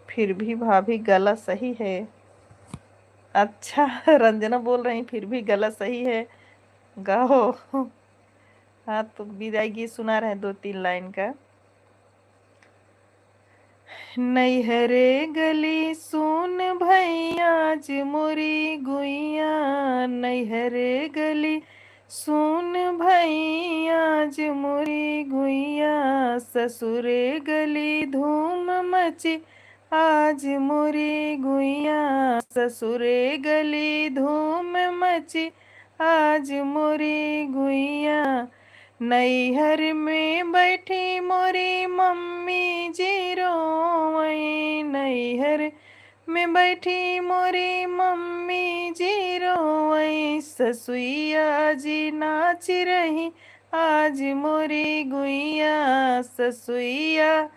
फिर भी भाभी गला सही है। अच्छा रंजना बोल रही फिर भी गला सही है, गाओ। हाँ तो विदाई गीत सुना रहे 2-3 लाइन का। नैहरे गली सुन भैया आज मोरी गुइया, नैहरे गली सुन भैया आज मोरी गुइया, ससुरे गली धूम मची आज मोरी गुइया, ससुरे गली धूम मची आज मोरी गुइया, नैहर में बैठी मोरी मम्मी जी रोवई, नैहर में बैठी मोरी मम्मी जी रोवई, ससुइया जी नाच रही आज मोरी गुइया, ससुइया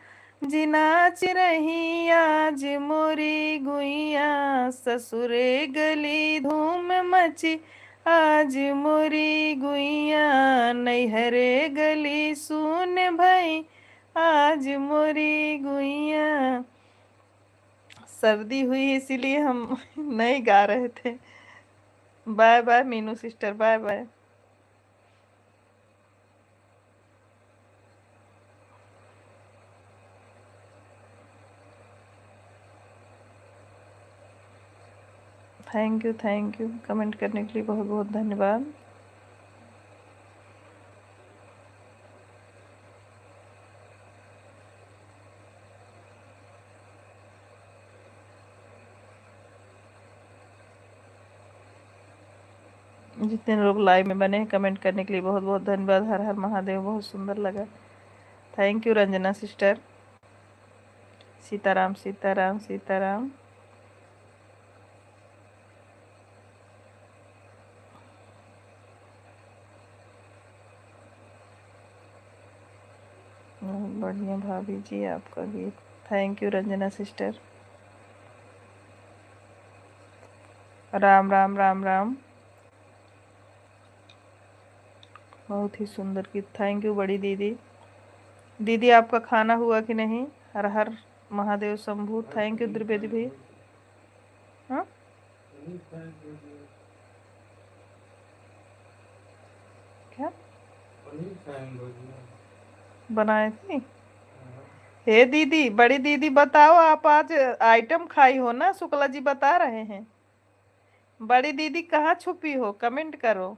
जी नाच रही आज मोरी गुइया, ससुरे गली धूम मची आज मोरी गुइया, नैहरे गली सुन भाई आज मोरी गुइया। सर्दी हुई इसीलिए हम नहीं गा रहे थे। Bye bye Meenu sister, bye bye. Thank you comment करने के लिए बहुत बहुत धन्यवाद। जितने लोग लाइव में बने हैं कमेंट करने के लिए बहुत बहुत धन्यवाद। हर हर महादेव, बहुत सुंदर लगा। Thank you Ranjana sister. Sitaram Sitaram Sitaram. बहुत बढ़िया भाभी जी आपका गीत। Thank you Ranjana sister. Ram Ram Ram Ram. बहुत ही सुंदर गीत। थैंक यू बड़ी दीदी। दीदी आपका खाना हुआ कि नहीं? हर हर महादेव शंभू। थैंक यू द्विवेदी भाई। हाँ क्या बनाए थे? हे दीदी, बड़ी दीदी बताओ, आप आज आइटम खाई हो ना? शुक्ला जी बता रहे हैं। बड़ी दीदी कहाँ छुपी हो? कमेंट करो।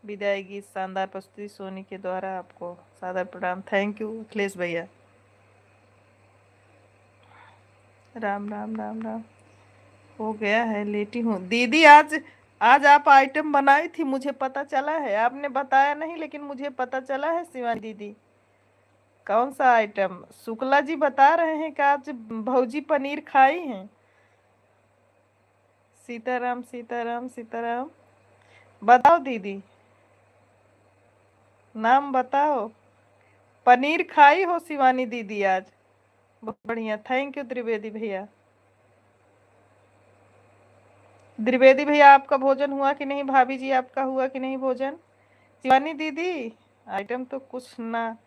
विदाई गीत शानदार प्रस्तुति सोनी के द्वारा आपको सादर प्रणाम। थैंक यू अखिलेश भैया। राम राम राम राम। हो गया है, लेटी हूँ दीदी। आज आज आप आइटम बनाई थी, मुझे पता चला है। आपने बताया नहीं लेकिन मुझे पता चला है शिवानी दीदी। कौन सा आइटम? शुक्ला जी बता रहे हैं कि आज भौजी पनीर खाई हैं। सीताराम सीताराम सीताराम। बताओ दीदी, नाम बताओ। पनीर खाई हो शिवानी दीदी आज? बहुत बढ़िया। थैंक यू त्रिवेदी भैया। त्रिवेदी भैया आपका भोजन हुआ कि नहीं? भाभी जी आपका हुआ कि नहीं भोजन? शिवानी दीदी आइटम तो कुछ ना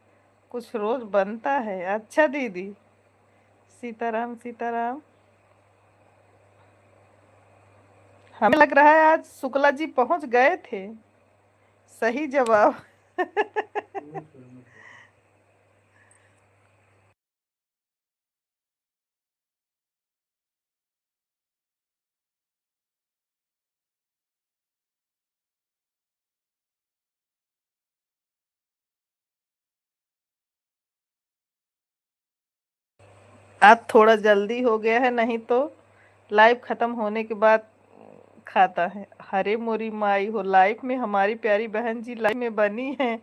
कुछ रोज बनता है। अच्छा दीदी। सीताराम सीताराम। हमें लग रहा है आज शुक्ला जी पहुंच गए थे। सही जवाब। आज थोड़ा जल्दी हो गया है, नहीं तो लाइव खत्म होने के बाद खाता है। हरे मोरी माई हो, लाइव में हमारी प्यारी बहन जी लाइव में बनी है।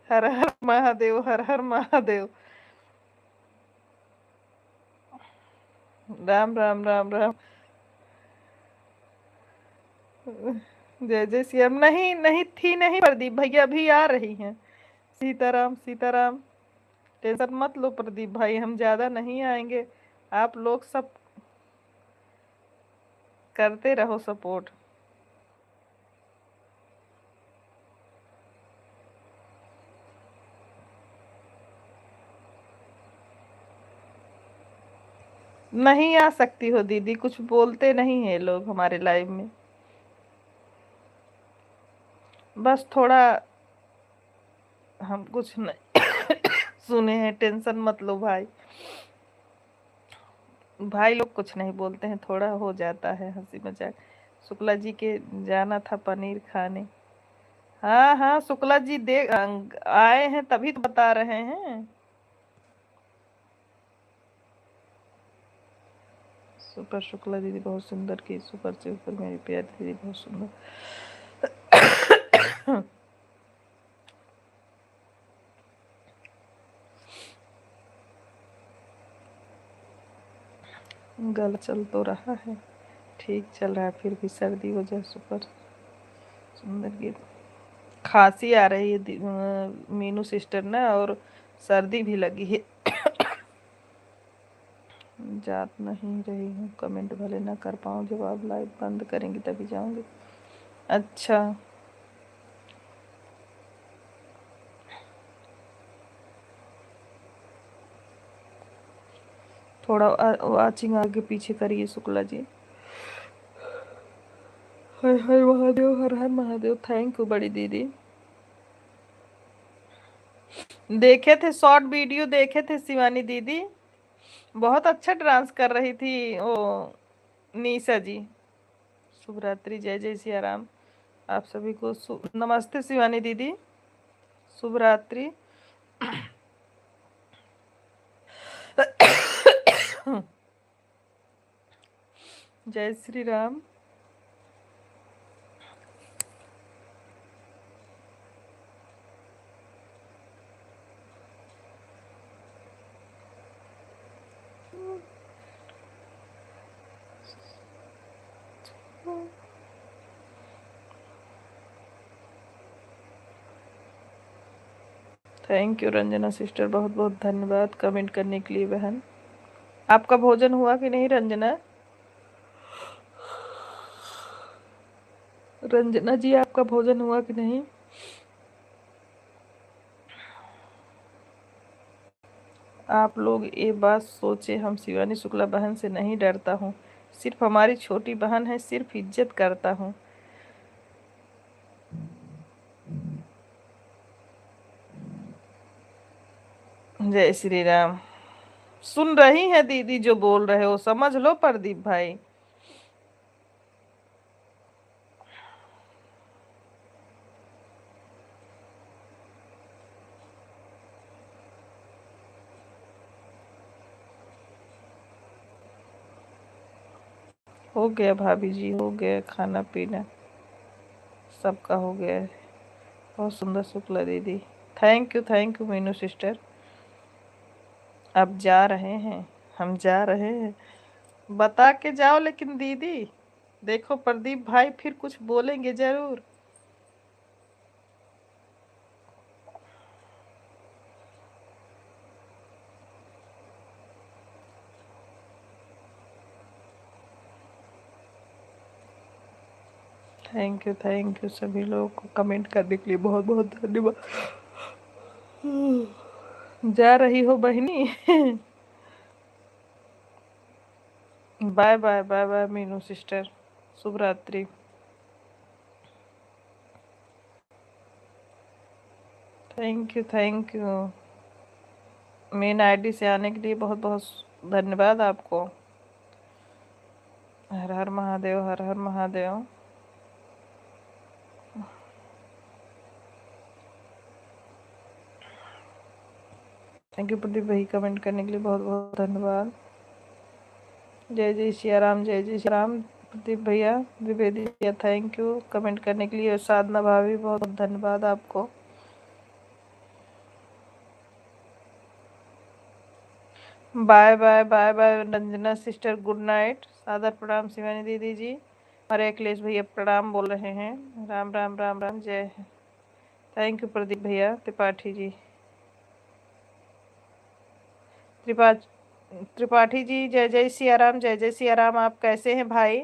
हर हर महादेव, हर हर महादेव। राम राम राम राम। जय जय श्री राम। नहीं नहीं थी, नहीं प्रदीप भैया अभी आ रही हैं। सीताराम सीताराम। टेंशन मत लो प्रदीप भाई, हम ज्यादा नहीं आएंगे। आप लोग सब करते रहो सपोर्ट। नहीं आ सकती हो दीदी, कुछ बोलते नहीं है लोग हमारे लाइव में। बस थोड़ा हम कुछ नहीं सुने हैं। टेंशन मत लो भाई। भाई लोग कुछ नहीं बोलते हैं, थोड़ा हो जाता है हंसी मजाक। शुक्ला जी के जाना था पनीर खाने। हाँ हाँ शुक्ला जी आए हैं तभी तो बता रहे हैं। सुपर शुक्ला दीदी बहुत सुंदर की। सुपर से ऊपर मेरी प्यारी दीदी बहुत सुंदर। गला चल तो रहा है, ठीक चल रहा है, फिर भी सर्दी हो जाए। सुपर सुंदर गीत। खांसी आ रही है मीनू सिस्टर ना, और सर्दी भी लगी है। जात नहीं रही हूँ, कमेंट भले ना कर पाऊँ, जब आप लाइव बंद करेंगी तभी जाऊंगी। अच्छा थोड़ा वाचिंग आगे पीछे करिए शुक्ला जी। हर हर महादेव, हर हर महादेव। थैंक यू बड़ी दीदी। देखे थे शॉर्ट वीडियो, देखे थे शिवानी दीदी, बहुत अच्छा डांस कर रही थी वो निशा जी। शुभ रात्रि, जय जय सिया राम। आप सभी को नमस्ते शिवानी दीदी, शुभ रात्रि। जय Shri Ram. Thank you Ranjana sister, बहुत बहुत धन्यवाद कमेंट करने के लिए बहन। आपका भोजन हुआ कि नहीं रंजना? रंजना जी आपका भोजन हुआ कि नहीं? आप लोग ये बात सोचे, हम शिवानी शुक्ला बहन से नहीं डरता हूँ, सिर्फ हमारी छोटी बहन है, सिर्फ इज्जत करता हूँ। जय श्री राम। सुन रही है दीदी जो बोल रहे हो, समझ लो प्रदीप भाई। हो गया भाभी जी, हो गया खाना पीना, सबका हो गया है। बहुत सुंदर शुक्ला दीदी, थैंक यू मीनू सिस्टर। अब जा रहे हैं, हम जा रहे हैं, बता के जाओ लेकिन दीदी, देखो प्रदीप भाई फिर कुछ बोलेंगे जरूर। थैंक यू सभी लोगों को कमेंट करने के लिए बहुत बहुत धन्यवाद। जा रही हो बहनी? Bye bye bye bye Meenu sister, शुभ रात्रि। थैंक यू मेन आईडी से आने के लिए बहुत बहुत धन्यवाद आपको। हर हर महादेव, हर हर महादेव। थैंक यू प्रदीप भाई, कमेंट करने के लिए बहुत बहुत धन्यवाद। जय जय सिया राम, जय जय सिया राम। प्रदीप भैया, द्विवेदी भैया, थैंक यू कमेंट करने के लिए। साधना भाभी, बहुत बहुत धन्यवाद आपको। Bye bye bye bye Ranjana sister, good night, सादर प्रणाम शिवानी दीदी जी। हरे अखिलेश भैया प्रणाम बोल रहे हैं, राम राम राम राम, जय। थैंक यू प्रदीप भैया, त्रिपाठी जी, त्रिपाठी जी, जय जय सिया राम, जय जय सिया राम। आप कैसे हैं भाई?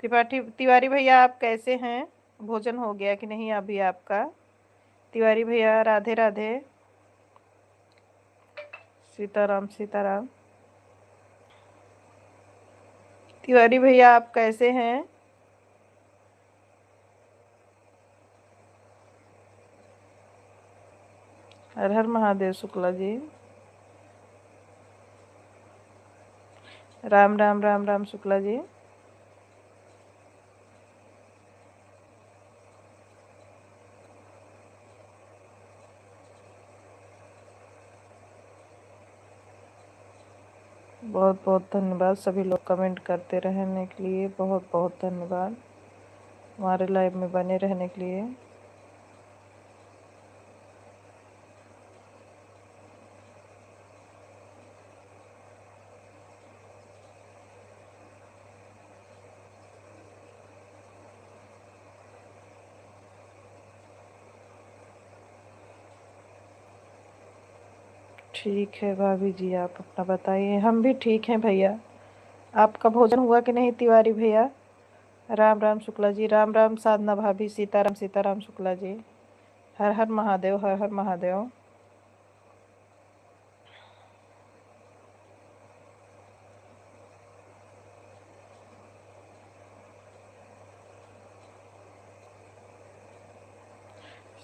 त्रिपाठी तिवारी भैया आप कैसे हैं? भोजन हो गया कि नहीं अभी आपका? तिवारी भैया राधे राधे, सीताराम सीताराम। तिवारी भैया आप कैसे हैं? हर हर महादेव शुक्ला जी, राम राम राम राम शुक्ला जी। बहुत बहुत धन्यवाद सभी लोग कमेंट करते रहने के लिए, बहुत बहुत धन्यवाद हमारे लाइव में बने रहने के लिए। ठीक है भाभी जी, आप अपना बताइए। हम भी ठीक हैं भैया। आपका भोजन हुआ कि नहीं तिवारी भैया? राम राम शुक्ला जी, राम राम साधना भाभी, सीताराम सीताराम शुक्ला जी। हर हर महादेव, हर हर महादेव।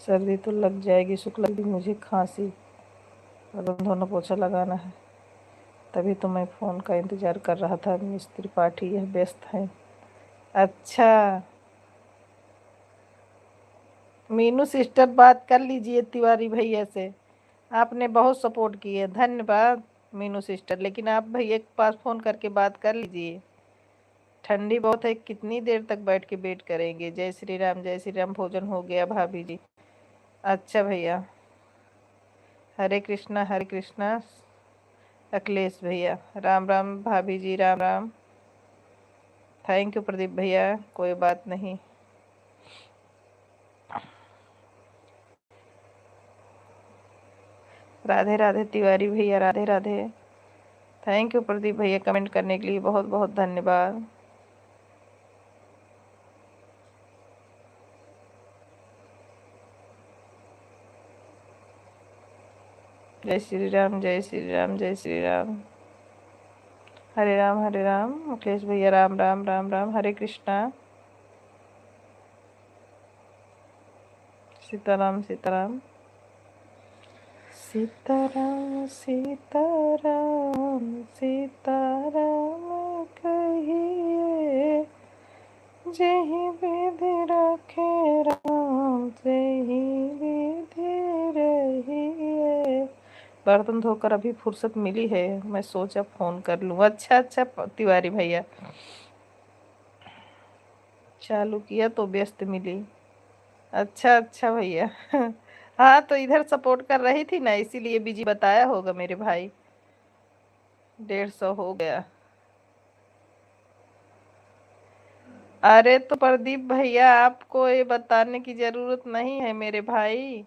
सर्दी तो लग जाएगी शुक्ला जी, मुझे खांसी और धोना पोछा लगाना है, तभी तो मैं फ़ोन का इंतज़ार कर रहा था। मिस त्रिपाठी यह व्यस्त हैं। अच्छा, मीनू सिस्टर बात कर लीजिए तिवारी भैया से, आपने बहुत सपोर्ट की है, धन्यवाद मीनू सिस्टर। लेकिन आप भैया के पास फ़ोन करके बात कर लीजिए, ठंडी बहुत है, कितनी देर तक बैठ के वेट करेंगे। जय श्री राम, जय श्री राम। भोजन हो गया भाभी जी? अच्छा भैया, हरे कृष्णा हरे कृष्णा। अखिलेश भैया राम राम, भाभी जी राम राम। थैंक यू प्रदीप भैया, कोई बात नहीं। राधे राधे तिवारी भैया, राधे राधे। थैंक यू प्रदीप भैया, कमेंट करने के लिए बहुत बहुत धन्यवाद। जय श्री राम, जय श्री राम, जय श्री राम। हरे राम, हरे राम। मुकेश भैया, राम राम, राम राम। हरे कृष्णा। सीताराम, सीताराम। सीताराम, सीताराम, सीताराम कहिए, जही विधि रखे राम, जही विधि रहिए। बर्तन धोकर अभी फुर्सत मिली है, मैं सोचा फोन कर लूं। अच्छा अच्छा तिवारी भैया, चालू किया तो व्यस्त मिली। अच्छा अच्छा भैया। हाँ, तो इधर सपोर्ट कर रही थी ना, इसीलिए बिजी बताया होगा मेरे भाई। 150 हो गया। अरे तो प्रदीप भैया, आपको ये बताने की जरूरत नहीं है मेरे भाई।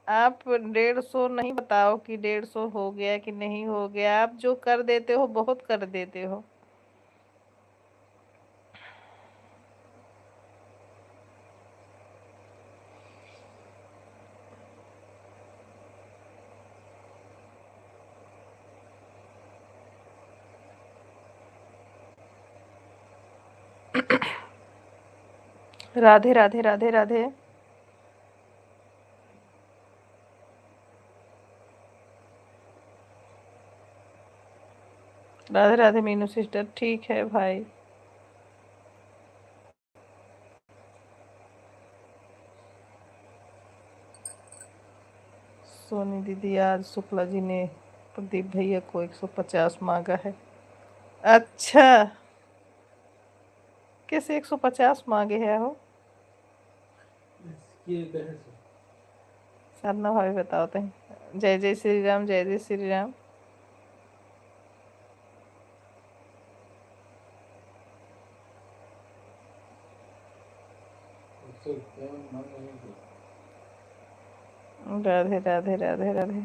आप 150 नहीं बताओ कि 150 हो गया कि नहीं हो गया। आप जो कर देते हो बहुत कर देते हो। राधे राधे, राधे राधे। राधे राधे मीनू सिस्टर, ठीक है भाई। सोनी दीदी, आज शुक्ला जी ने प्रदीप भैया को 150 मांगा है। अच्छा, कैसे 150 मांगे है हो? ये कहे से साधना भाभी बताओ तो। जय जय श्री राम, जय जय श्री राम। उससे क्या मांग रहे थे? राधे राधे, राधे राधे,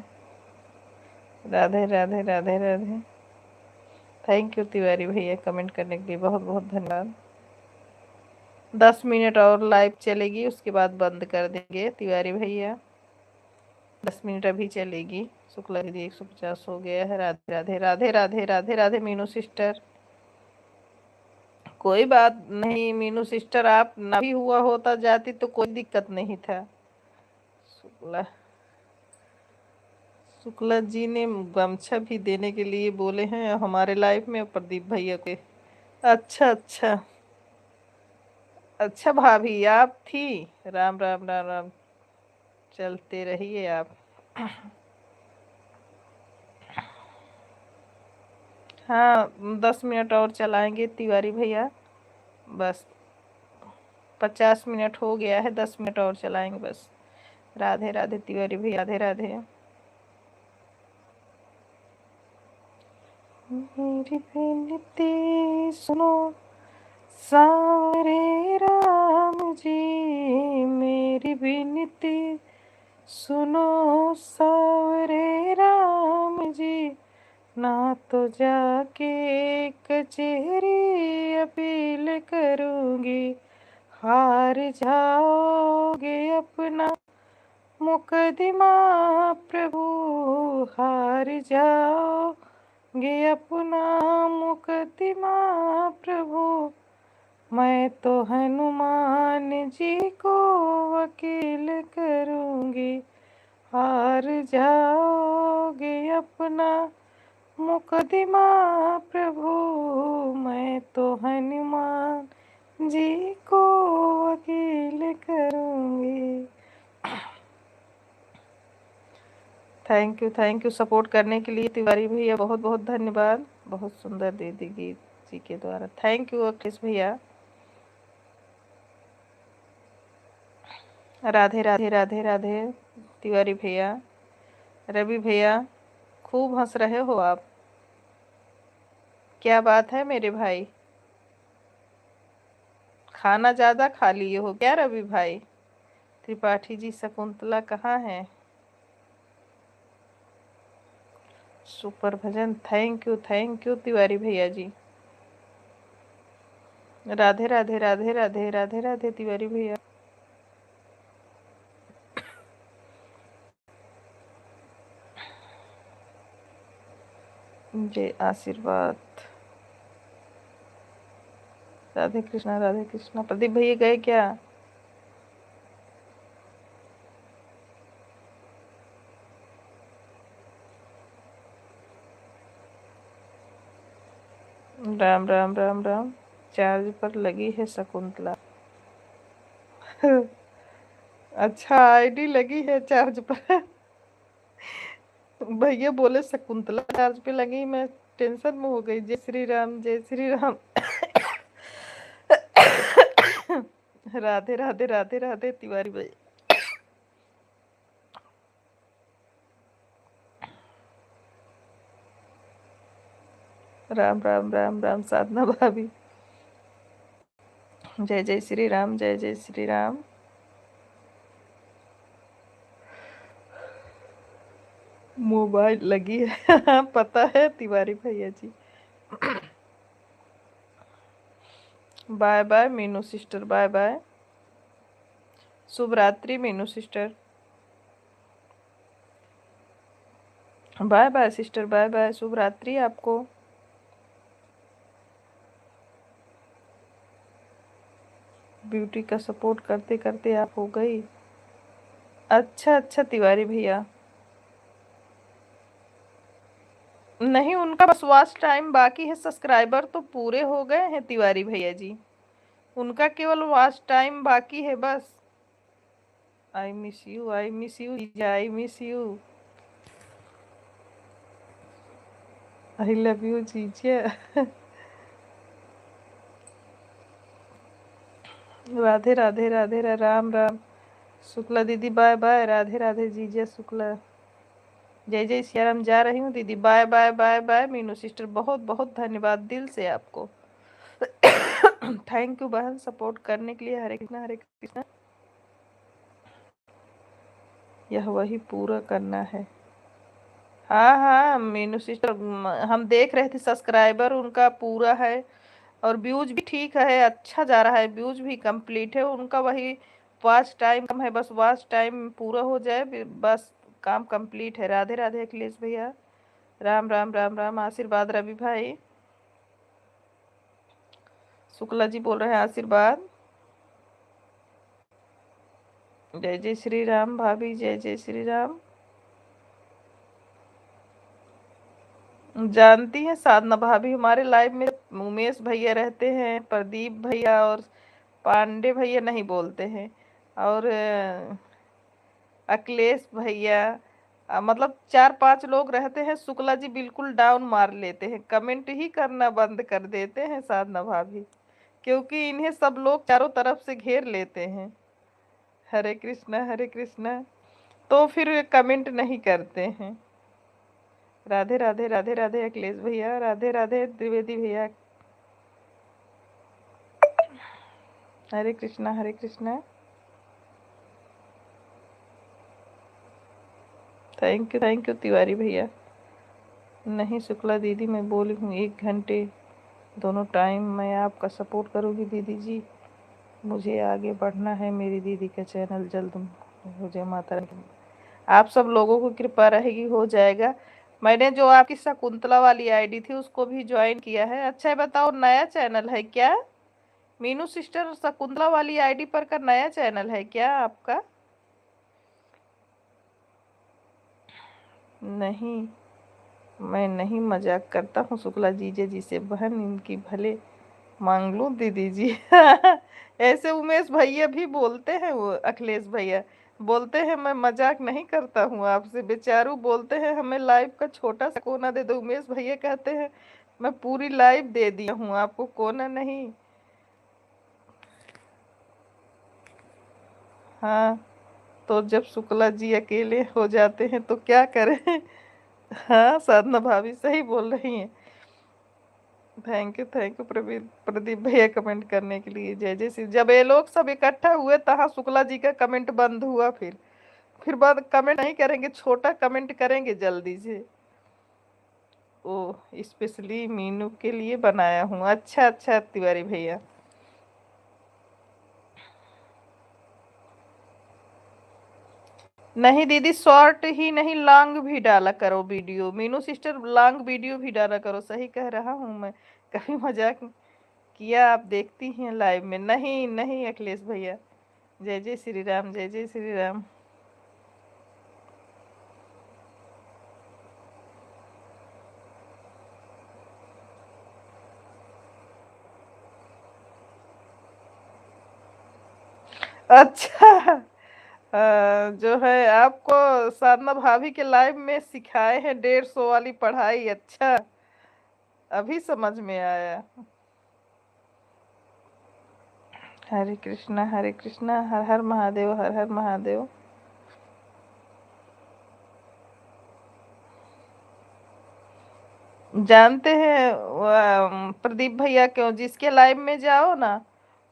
राधे राधे, राधे राधे। थैंक यू तिवारी भैया, कमेंट करने के लिए बहुत बहुत धन्यवाद। 10 मिनट और लाइव चलेगी, उसके बाद बंद कर देंगे तिवारी भैया। 10 मिनट अभी चलेगी। शुक्ला दीदी 150 हो गया है। राधे राधे, राधे राधे, राधे राधे मीनू सिस्टर। कोई बात नहीं मीनू सिस्टर, आप ना भी हुआ होता जाती तो कोई दिक्कत नहीं था। शुक्ला शुक्ला जी ने गमछा भी देने के लिए बोले हैं हमारे लाइफ में, प्रदीप भैया के। अच्छा अच्छा। अच्छा भाभी आप थी। राम राम, राम राम। चलते रहिए आप। हाँ, 10 मिनट और चलाएंगे तिवारी भैया। बस 50 मिनट हो गया है, 10 मिनट और चलाएंगे बस। राधे राधे तिवारी भैया, राधे राधे। मेरी विनती सुनो सावरे राम जी, मेरी विनती सुनो सावरे राम जी, ना तो जाके कचहरी अपील करूंगी, हार जाओगे अपना मुकदमा प्रभु, हार जाओगे अपना मुकदमा प्रभु, मैं तो हनुमान जी को वकील करूंगी, हार जाओगे अपना मुकदमा प्रभु, मैं तो हनुमान जी को वकील करूंगी। थैंक यू सपोर्ट करने के लिए तिवारी भैया, बहुत बहुत धन्यवाद। बहुत सुंदर दीदी गीत जी के द्वारा। थैंक यू अखिलेश भैया। राधे राधे, राधे राधे तिवारी भैया। रवि भैया, खूब हंस रहे हो आप, क्या बात है मेरे भाई? खाना ज्यादा खा लिए हो क्या रवि भाई? त्रिपाठी जी शकुंतला कहाँ है? Super bhajan, thank you Tiwari भैया जी। राधे राधे राधे राधे राधे राधे तिवारी भैया। जय आशीर्वाद। राधे कृष्णा। प्रदीप भैया गए क्या? राम राम राम राम। चार्ज पर लगी है शकुंतला। अच्छा आईडी लगी है चार्ज पर। भैया बोले शकुंतला चार्ज पे लगी, मैं टेंशन में हो गई। जय श्री राम जय श्री राम। राधे राधे राधे राधे तिवारी भाई। राम राम राम राम साधना भाभी। जय जय श्री राम जय जय श्री राम। मोबाइल लगी है। पता है तिवारी भैया ji. Bye bye Meenu sister, bye bye. शुभ रात्रि Meenu sister. Bye bye sister, bye bye, शुभ रात्रि आपको। ब्यूटी का सपोर्ट करते करते आप हो गई। अच्छा अच्छा तिवारी भैया। नहीं, उनका बस वॉच टाइम बाकी है, सब्सक्राइबर तो पूरे हो गए हैं तिवारी भैया जी। उनका केवल वॉच टाइम बाकी है बस। I miss you I miss you I miss you. I love you जीजिए। राधे राधे राधे राम राम। शुक्ला दीदी बाय बाय। राधे राधे जीजिया शुक्ला। जय जय सियाराम। जा रही हूँ दीदी, bye bye bye bye. Meenu sister बहुत बहुत धन्यवाद दिल से आपको। थैंक यू बहन सपोर्ट करने के लिए। हरे कृष्णा हरे कृष्णा। यह वही पूरा करना है। हाँ हाँ मीनू सिस्टर, हम देख रहे थे सब्सक्राइबर उनका पूरा है और व्यूज भी ठीक है, अच्छा जा रहा है, व्यूज भी कंप्लीट है उनका। वही वॉच टाइम कम है, बस वॉच टाइम पूरा हो जाए बस काम कंप्लीट है। राधे राधे अखिलेश भैया। राम राम राम राम। आशीर्वाद रवि भाई। शुक्ला जी बोल रहे हैं आशीर्वाद। जय जय श्री राम भाभी, जय जय श्री राम। जानती हैं साधना भाभी, हमारे लाइव में उमेश भैया रहते हैं, प्रदीप भैया और पांडे भैया नहीं बोलते हैं, और अखिलेश भैया, मतलब 4-5 लोग रहते हैं। शुक्ला जी बिल्कुल डाउन मार लेते हैं, कमेंट ही करना बंद कर देते हैं साधना भाभी, क्योंकि इन्हें सब लोग चारों तरफ से घेर लेते हैं। हरे कृष्णा हरे कृष्णा, तो फिर कमेंट नहीं करते हैं। राधे राधे राधे राधे अखिलेश भैया। राधे राधे द्विवेदी भैया। हरे कृष्णा हरे कृष्णा। थैंक यू तिवारी भैया। नहीं शुक्ला दीदी, मैं बोली हूँ 1 घंटे दोनों टाइम मैं आपका सपोर्ट करूँगी दीदी जी। मुझे आगे बढ़ना है, मेरी दीदी का चैनल जल्द हो जाए। माता रानी आप सब लोगों को कृपा रहेगी, हो जाएगा। मैंने जो आपकी शकुंतला वाली आईडी थी उसको भी ज्वाइन किया है। अच्छा बताओ, नया चैनल है क्या? मीनू सिस्टर, शकुंतला वाली आईडी पर का नया चैनल है क्या आपका? नहीं, मैं नहीं मजाक करता हूँ शुक्ला जीजे जी से, बहन इनकी भले मांग लूं दीदी जी। ऐसे उमेश भैया भी बोलते हैं, वो अखिलेश भैया बोलते हैं मैं मजाक नहीं करता हूँ आपसे। बेचारू बोलते हैं हमें लाइव का छोटा सा कोना दे दो। उमेश भैया कहते हैं मैं पूरी लाइव दे दिया हूँ आपको, कोना नहीं। हाँ, तो जब शुक्ला जी अकेले हो जाते हैं तो क्या करें। हाँ साधना भाभी सही बोल रही हैं। थैंक यू प्रदीप प्रदीप भैया कमेंट करने के लिए। जय जय श्री। जब ये लोग सब इकट्ठा हुए तहाँ शुक्ला जी का कमेंट बंद हुआ। फिर बाद कमेंट नहीं करेंगे, छोटा कमेंट करेंगे जल्दी से। ओ, स्पेशली मीनू के लिए बनाया हूँ। अच्छा अच्छा तिवारी भैया। नहीं दीदी, शॉर्ट ही नहीं लॉन्ग भी डाला करो video. Meenu sister long video भी डाला करो। सही कह रहा हूँ मैं, कभी मजाक किया आप देखती हैं लाइव में? नहीं नहीं अखिलेश भैया। जय जय श्री राम, जय जय श्री राम। अच्छा, जो है आपको साधना भाभी के लाइव में सिखाए हैं 150 वाली पढ़ाई। अच्छा, अभी समझ में आया। हरे कृष्णा, हर हर महादेव, हर हर महादेव। जानते हैं प्रदीप भैया क्यों? जिसके लाइव में जाओ ना,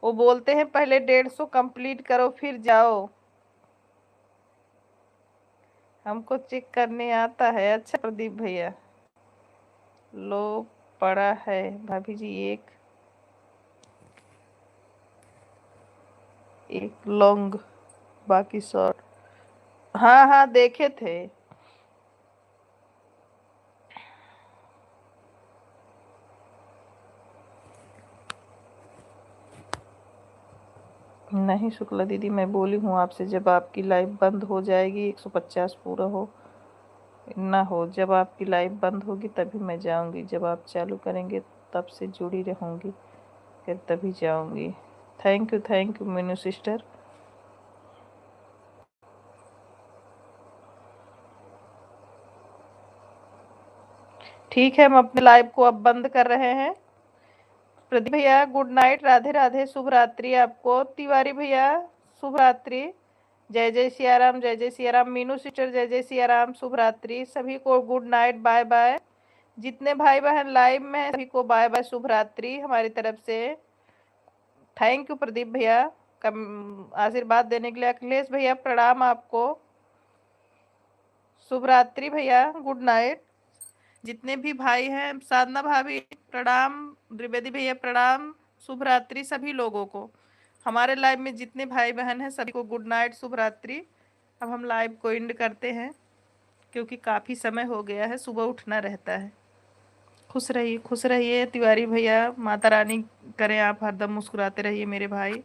वो बोलते हैं पहले 150 कंप्लीट करो फिर जाओ। हमको चेक करने आता है। अच्छा प्रदीप भैया, लो पड़ा है भाभी जी एक लॉन्ग, बाकी शॉर्ट। हाँ हाँ देखे थे। नहीं शुक्ला दीदी, मैं बोली हूँ आपसे जब आपकी लाइव बंद हो जाएगी, 150 पूरा हो ना हो, जब आपकी लाइव बंद होगी तभी मैं जाऊंगी। जब आप चालू करेंगे तब से जुड़ी रहूंगी, फिर तभी जाऊंगी। Thank you Meenu sister. ठीक है, हम अपने लाइव को अब बंद कर रहे हैं। प्रदीप भैया गुड नाइट, राधे राधे, शुभ रात्रि आपको। तिवारी भैया शुभ रात्रि। जय जय सियाराम, जय जय सियाराम। मीनू सिस्टर जय जय सियाराम, शुभ रात्रि। सभी को गुड नाइट, बाय बाय। जितने भाई बहन लाइव में हैं सभी को बाय बाय, शुभ रात्रि हमारी तरफ से। थैंक यू प्रदीप भैया आशीर्वाद देने के लिए। अखिलेश भैया प्रणाम आपको। शुभ रात्रि भैया, गुड नाइट। जितने भी भाई हैं, साधना भाभी प्रणाम, द्विवेदी भैया प्रणाम, शुभ रात्रि सभी लोगों को। हमारे लाइव में जितने भाई बहन हैं सभी को गुड नाइट, शुभ रात्रि। अब हम लाइव को एंड करते हैं क्योंकि काफ़ी समय हो गया है, सुबह उठना रहता है। खुश रहिए तिवारी भैया, माता रानी करें आप हरदम मुस्कुराते रहिए मेरे भाई।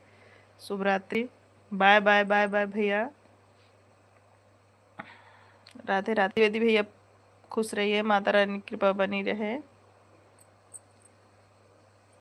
शुभ रात्रि, बाय बाय बाय बाय भैया, राधे राधे। द्विवेदी भैया खुश रहिए, माता रानी की कृपा बनी रहे।